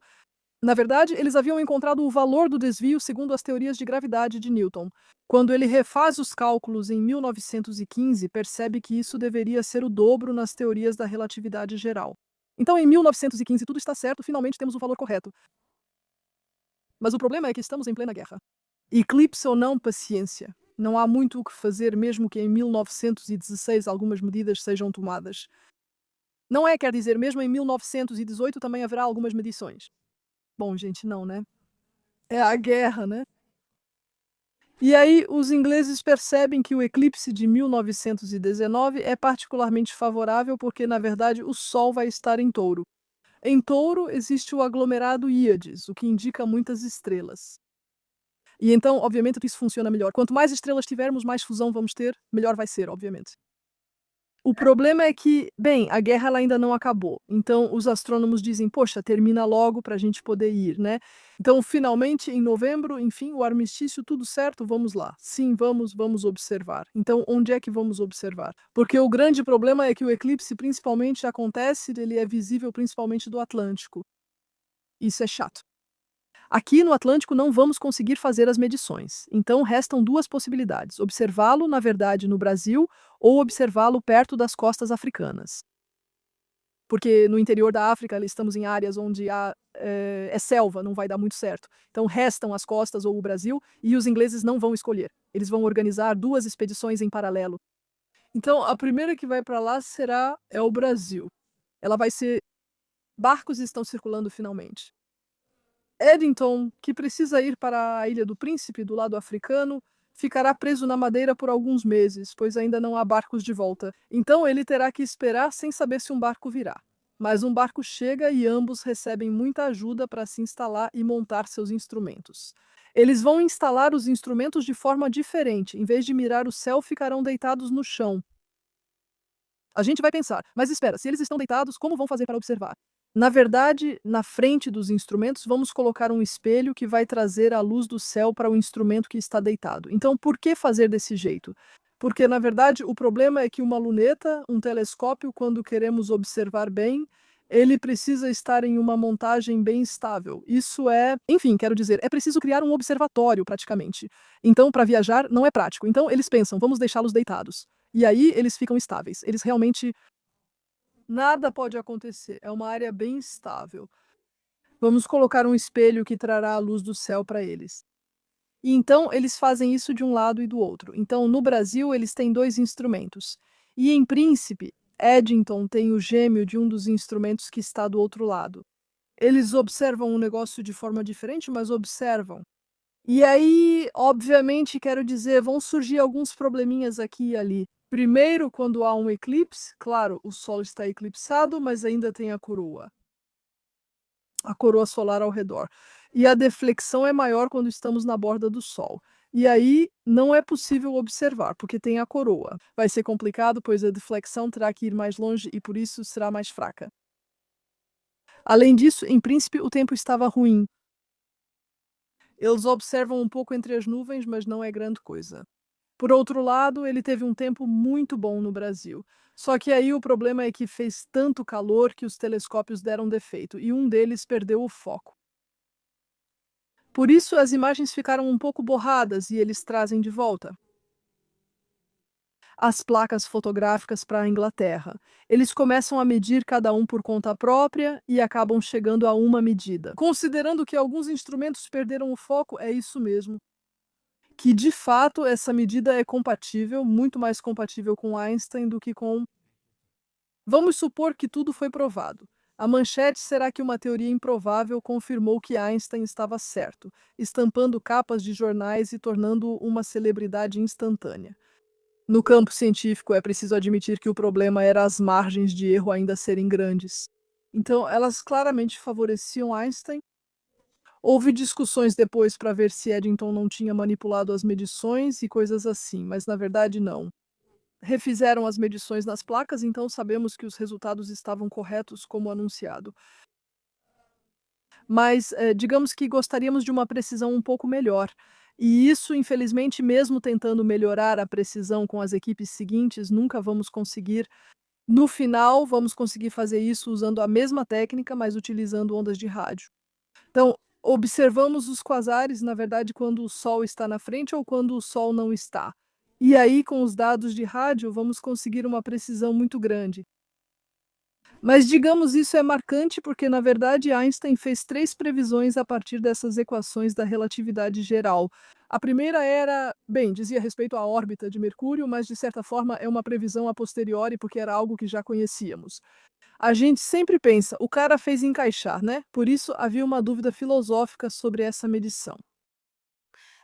Na verdade, eles haviam encontrado o valor do desvio segundo as teorias de gravidade de Newton. Quando ele refaz os cálculos em 1915, percebe que isso deveria ser o dobro nas teorias da relatividade geral. Então, em 1915, tudo está certo, finalmente temos o valor correto. Mas o problema é que estamos em plena guerra. Eclipse ou não, paciência. Não há muito o que fazer, mesmo que em 1916 algumas medidas sejam tomadas. Não é, quer dizer, mesmo em 1918 também haverá algumas medições. Bom, gente, não, né? É a guerra, né? E aí os ingleses percebem que o eclipse de 1919 é particularmente favorável porque, na verdade, o Sol vai estar em Touro. Em Touro existe o aglomerado Íades, o que indica muitas estrelas. E então, obviamente, isso funciona melhor. Quanto mais estrelas tivermos, mais fusão vamos ter, melhor vai ser, obviamente. O problema é que, bem, a guerra ela ainda não acabou. Então, os astrônomos dizem, poxa, termina logo para a gente poder ir, né? Então, finalmente, em novembro, enfim, o armistício, tudo certo, vamos lá. Sim, vamos observar. Então, onde é que vamos observar? Porque o grande problema é que o eclipse principalmente acontece, ele é visível principalmente do Atlântico. Isso é chato. Aqui no Atlântico não vamos conseguir fazer as medições, então restam duas possibilidades: observá-lo, na verdade, no Brasil ou observá-lo perto das costas africanas. Porque no interior da África estamos em áreas onde é selva, não vai dar muito certo. Então restam as costas ou o Brasil e os ingleses não vão escolher. Eles vão organizar duas expedições em paralelo. Então a primeira que vai para lá é o Brasil. Ela vai ser. Barcos estão circulando finalmente. Eddington, que precisa ir para a Ilha do Príncipe, do lado africano, ficará preso na Madeira por alguns meses, pois ainda não há barcos de volta. Então ele terá que esperar sem saber se um barco virá. Mas um barco chega e ambos recebem muita ajuda para se instalar e montar seus instrumentos. Eles vão instalar os instrumentos de forma diferente. Em vez de mirar o céu, ficarão deitados no chão. A gente vai pensar, mas espera, se eles estão deitados, como vão fazer para observar? Na verdade, na frente dos instrumentos, vamos colocar um espelho que vai trazer a luz do céu para o instrumento que está deitado. Então, por que fazer desse jeito? Porque, na verdade, o problema é que uma luneta, um telescópio, quando queremos observar bem, ele precisa estar em uma montagem bem estável. Isso é, enfim, quero dizer, é preciso criar um observatório, praticamente. Então, para viajar, não é prático. Então, eles pensam, vamos deixá-los deitados. E aí, eles ficam estáveis. Eles realmente nada pode acontecer, é uma área bem estável. Vamos colocar um espelho que trará a luz do céu para eles. E então eles fazem isso de um lado e do outro. Então, no Brasil, eles têm dois instrumentos. E em Príncipe, Eddington tem o gêmeo de um dos instrumentos que está do outro lado. Eles observam o negócio de forma diferente, mas observam. E aí, obviamente, quero dizer, vão surgir alguns probleminhas aqui e ali. Primeiro, quando há um eclipse, claro, o Sol está eclipsado, mas ainda tem a coroa solar ao redor. E a deflexão é maior quando estamos na borda do Sol. E aí não é possível observar, porque tem a coroa. Vai ser complicado, pois a deflexão terá que ir mais longe e por isso será mais fraca. Além disso, em Príncipe, o tempo estava ruim. Eles observam um pouco entre as nuvens, mas não é grande coisa. Por outro lado, ele teve um tempo muito bom no Brasil. Só que aí o problema é que fez tanto calor que os telescópios deram defeito e um deles perdeu o foco. Por isso, as imagens ficaram um pouco borradas e eles trazem de volta as placas fotográficas para a Inglaterra. Eles começam a medir cada um por conta própria e acabam chegando a uma medida. Considerando que alguns instrumentos perderam o foco, é isso mesmo. Que de fato essa medida é compatível, muito mais compatível com Einstein do que com. Vamos supor que tudo foi provado. A manchete será que uma teoria improvável confirmou que Einstein estava certo, estampando capas de jornais e tornando-o uma celebridade instantânea. No campo científico, é preciso admitir que o problema era as margens de erro ainda serem grandes. Então, elas claramente favoreciam Einstein. Houve discussões depois para ver se Eddington não tinha manipulado as medições e coisas assim, mas na verdade não. Refizeram as medições nas placas, então sabemos que os resultados estavam corretos como anunciado. Mas, digamos que gostaríamos de uma precisão um pouco melhor. E isso, infelizmente, mesmo tentando melhorar a precisão com as equipes seguintes, nunca vamos conseguir. No final, vamos conseguir fazer isso usando a mesma técnica, mas utilizando ondas de rádio. Então, observamos os quasares, na verdade, quando o Sol está na frente ou quando o Sol não está. E aí, com os dados de rádio, vamos conseguir uma precisão muito grande. Mas digamos isso é marcante porque, na verdade, Einstein fez 3 previsões a partir dessas equações da relatividade geral. A primeira era, bem, dizia respeito à órbita de Mercúrio, mas de certa forma é uma previsão a posteriori porque era algo que já conhecíamos. A gente sempre pensa, o cara fez encaixar, né? Por isso havia uma dúvida filosófica sobre essa medição.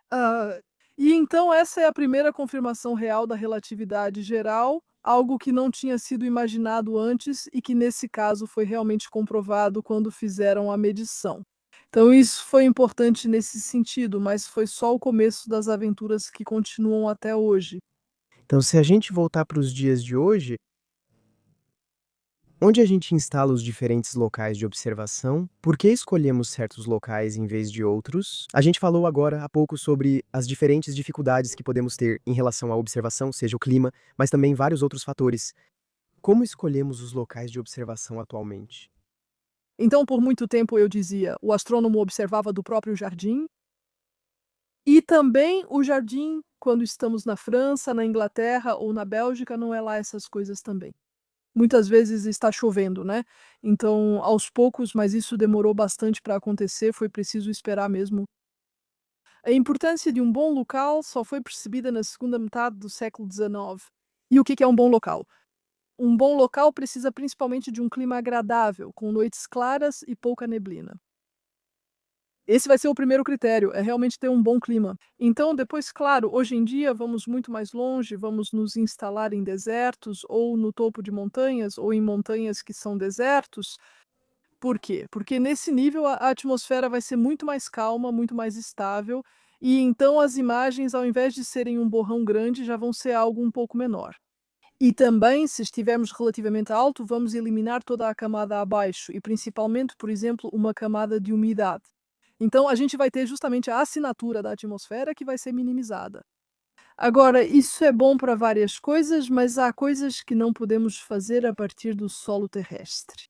Ah, e então essa é a primeira confirmação real da relatividade geral, algo que não tinha sido imaginado antes e que nesse caso foi realmente comprovado quando fizeram a medição. Então isso foi importante nesse sentido, mas foi só o começo das aventuras que continuam até hoje. Então, se a gente voltar para os dias de hoje, onde a gente instala os diferentes locais de observação? Por que escolhemos certos locais em vez de outros? A gente falou agora há pouco sobre as diferentes dificuldades que podemos ter em relação à observação, seja o clima, mas também vários outros fatores. Como escolhemos os locais de observação atualmente? Então, por muito tempo eu dizia, o astrônomo observava do próprio jardim, e também o jardim, quando estamos na França, na Inglaterra ou na Bélgica, não é lá essas coisas também. Muitas vezes está chovendo, né? Então, aos poucos, mas isso demorou bastante para acontecer, foi preciso esperar mesmo. A importância de um bom local só foi percebida na segunda metade do século XIX. E o que é um bom local? Um bom local precisa principalmente de um clima agradável, com noites claras e pouca neblina. Esse vai ser o primeiro critério, é realmente ter um bom clima. Então, depois, claro, hoje em dia vamos muito mais longe, vamos nos instalar em desertos ou no topo de montanhas ou em montanhas que são desertos. Por quê? Porque nesse nível a atmosfera vai ser muito mais calma, muito mais estável, e então as imagens, ao invés de serem um borrão grande, já vão ser algo um pouco menor. E também, se estivermos relativamente alto, vamos eliminar toda a camada abaixo e principalmente, por exemplo, uma camada de umidade. Então a gente vai ter justamente a assinatura da atmosfera que vai ser minimizada. Agora, isso é bom para várias coisas, mas há coisas que não podemos fazer a partir do solo terrestre.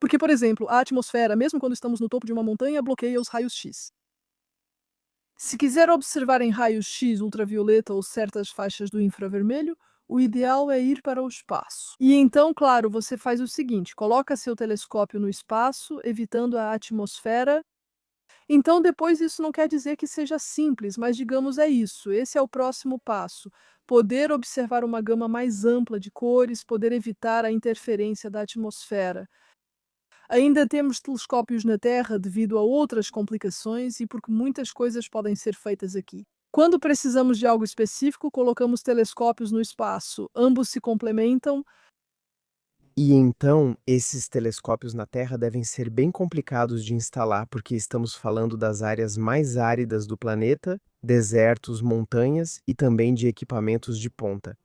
Porque, por exemplo, a atmosfera, mesmo quando estamos no topo de uma montanha, bloqueia os raios X. Se quiser observar em raios X, ultravioleta ou certas faixas do infravermelho, o ideal é ir para o espaço. E então, claro, você faz o seguinte: coloca seu telescópio no espaço, evitando a atmosfera. Então, depois, isso não quer dizer que seja simples, mas digamos é isso. Esse é o próximo passo. Poder observar uma gama mais ampla de cores, poder evitar a interferência da atmosfera. Ainda temos telescópios na Terra devido a outras complicações e porque muitas coisas podem ser feitas aqui. Quando precisamos de algo específico, colocamos telescópios no espaço. Ambos se complementam. E então, esses telescópios na Terra devem ser bem complicados de instalar, porque estamos falando das áreas mais áridas do planeta, desertos, montanhas e também de equipamentos de ponta.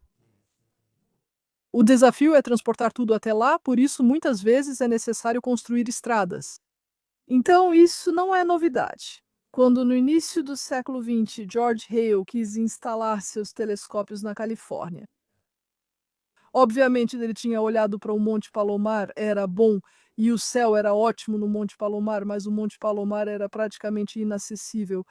O desafio é transportar tudo até lá, por isso muitas vezes é necessário construir estradas. Então, isso não é novidade. Quando no início do século XX, George Hale quis instalar seus telescópios na Califórnia. Obviamente ele tinha olhado para o Monte Palomar, era bom, e o céu era ótimo no Monte Palomar, mas o Monte Palomar era praticamente inacessível.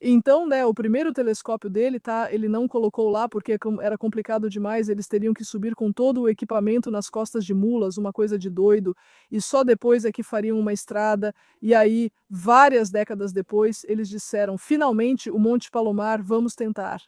Então, né, o primeiro telescópio dele, tá, ele não colocou lá porque era complicado demais, eles teriam que subir com todo o equipamento nas costas de mulas, uma coisa de doido, e só depois é que fariam uma estrada. E aí, várias décadas depois, eles disseram: finalmente, o Monte Palomar, vamos tentar.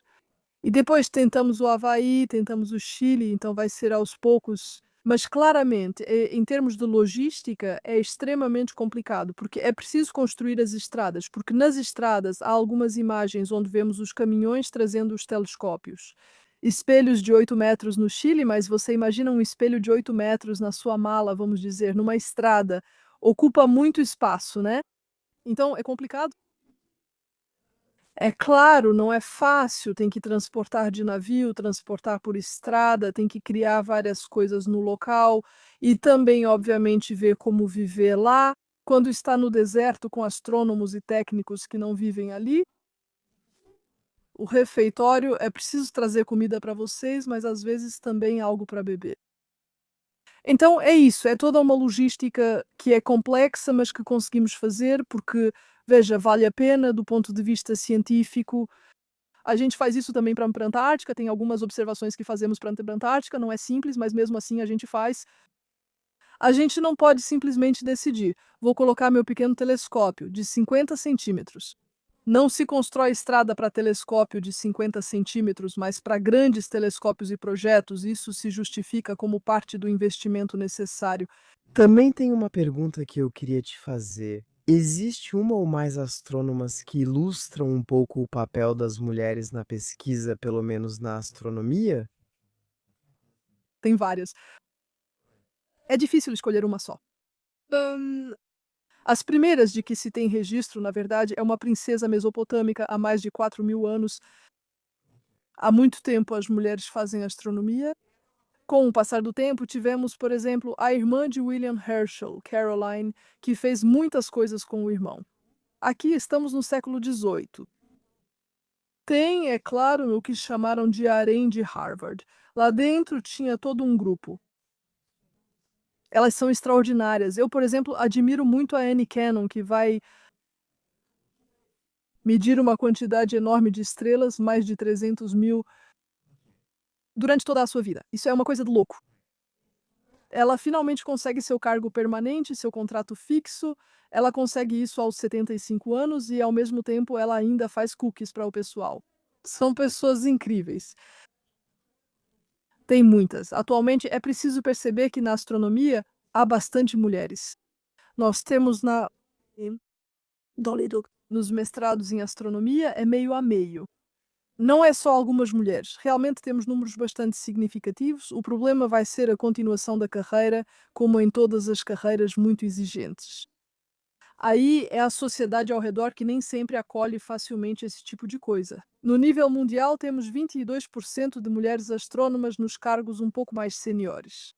E depois tentamos o Havaí, tentamos o Chile, então vai ser aos poucos. Mas claramente, em termos de logística, é extremamente complicado, porque é preciso construir as estradas, porque nas estradas há algumas imagens onde vemos os caminhões trazendo os telescópios. Espelhos de 8 metros no Chile, mas você imagina um espelho de 8 metros na sua mala, vamos dizer, numa estrada. Ocupa muito espaço, né? Então é complicado. É claro, não é fácil, tem que transportar de navio, transportar por estrada, tem que criar várias coisas no local e também, obviamente, ver como viver lá. Quando está no deserto com astrônomos e técnicos que não vivem ali, o refeitório é preciso trazer comida para vocês, mas às vezes também algo para beber. Então é isso, é toda uma logística que é complexa, mas que conseguimos fazer porque, veja, vale a pena do ponto de vista científico. A gente faz isso também para a Antártica, tem algumas observações que fazemos para a Antártica, não é simples, mas mesmo assim a gente faz. A gente não pode simplesmente decidir: vou colocar meu pequeno telescópio de 50 centímetros. Não se constrói estrada para telescópio de 50 centímetros, mas para grandes telescópios e projetos, isso se justifica como parte do investimento necessário. Também tem uma pergunta que eu queria te fazer. Existe uma ou mais astrônomas que ilustram um pouco o papel das mulheres na pesquisa, pelo menos na astronomia? Tem várias. É difícil escolher uma só. As primeiras de que se tem registro, na verdade, é uma princesa mesopotâmica há mais de 4.000 anos. Há muito tempo as mulheres fazem astronomia. Com o passar do tempo, tivemos, por exemplo, a irmã de William Herschel, Caroline, que fez muitas coisas com o irmão. Aqui estamos no século XVIII. Tem, é claro, o que chamaram de harém de Harvard. Lá dentro tinha todo um grupo. Elas são extraordinárias. Eu, por exemplo, admiro muito a Anne Cannon, que vai medir uma quantidade enorme de estrelas, mais de 300.000, durante toda a sua vida. Isso é uma coisa de louco. Ela finalmente consegue seu cargo permanente, seu contrato fixo, ela consegue isso aos 75 anos e, ao mesmo tempo, ela ainda faz cookies para o pessoal. São pessoas incríveis. Tem muitas. Atualmente, é preciso perceber que na astronomia há bastante mulheres. Nós temos nos mestrados em astronomia, é meio a meio. Não é só algumas mulheres, realmente temos números bastante significativos. O problema vai ser a continuação da carreira, como em todas as carreiras muito exigentes. Aí é a sociedade ao redor que nem sempre acolhe facilmente esse tipo de coisa. No nível mundial, temos 22% de mulheres astrônomas nos cargos um pouco mais seniores.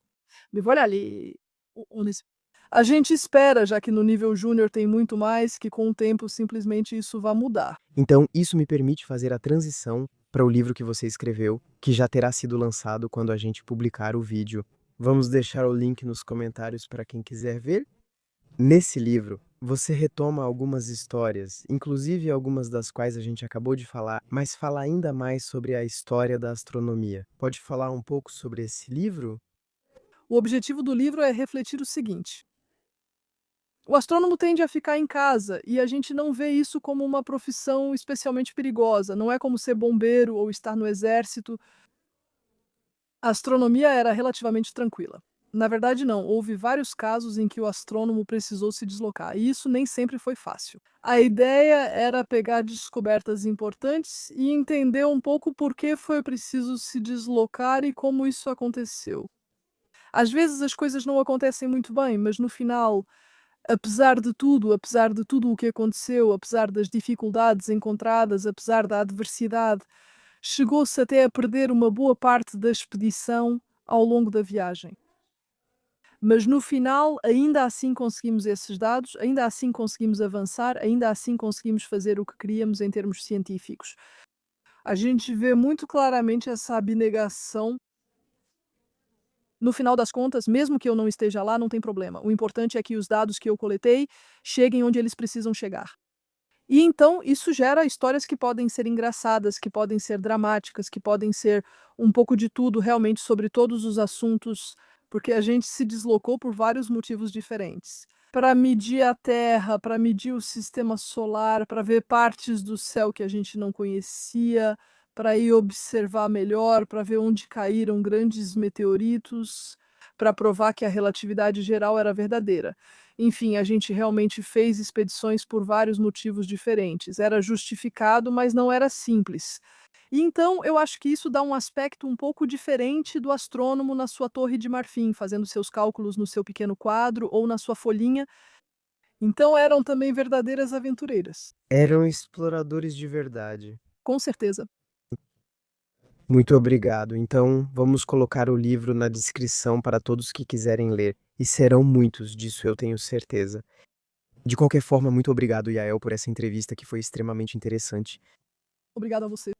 Me olha ali. A gente espera, já que no nível júnior tem muito mais, que com o tempo simplesmente isso vá mudar. Então, isso me permite fazer a transição para o livro que você escreveu, que já terá sido lançado quando a gente publicar o vídeo. Vamos deixar o link nos comentários para quem quiser ver. Nesse livro, você retoma algumas histórias, inclusive algumas das quais a gente acabou de falar, mas fala ainda mais sobre a história da astronomia. Pode falar um pouco sobre esse livro? O objetivo do livro é refletir o seguinte: o astrônomo tende a ficar em casa e a gente não vê isso como uma profissão especialmente perigosa. Não é como ser bombeiro ou estar no exército. A astronomia era relativamente tranquila. Na verdade, não. Houve vários casos em que o astrônomo precisou se deslocar, e isso nem sempre foi fácil. A ideia era pegar descobertas importantes e entender um pouco por que foi preciso se deslocar e como isso aconteceu. Às vezes as coisas não acontecem muito bem, mas no final, apesar de tudo o que aconteceu, apesar das dificuldades encontradas, apesar da adversidade, chegou-se até a perder uma boa parte da expedição ao longo da viagem. Mas no final, ainda assim conseguimos esses dados, ainda assim conseguimos avançar, ainda assim conseguimos fazer o que queríamos em termos científicos. A gente vê muito claramente essa abnegação. No final das contas, mesmo que eu não esteja lá, não tem problema. O importante é que os dados que eu coletei cheguem onde eles precisam chegar. E então isso gera histórias que podem ser engraçadas, que podem ser dramáticas, que podem ser um pouco de tudo, realmente sobre todos os assuntos, porque a gente se deslocou por vários motivos diferentes. Para medir a Terra, para medir o sistema solar, para ver partes do céu que a gente não conhecia, para ir observar melhor, para ver onde caíram grandes meteoritos, para provar que a relatividade geral era verdadeira. Enfim, a gente realmente fez expedições por vários motivos diferentes. Era justificado, mas não era simples. E então eu acho que isso dá um aspecto um pouco diferente do astrônomo na sua torre de marfim, fazendo seus cálculos no seu pequeno quadro ou na sua folhinha. Então eram também verdadeiras aventureiras, Eram exploradores de verdade. com certeza. Muito obrigado. Então, vamos colocar o livro na descrição para todos que quiserem ler, e serão muitos, disso eu tenho certeza. De qualquer forma, muito obrigado, Yael, por essa entrevista que foi extremamente interessante. Obrigada a você.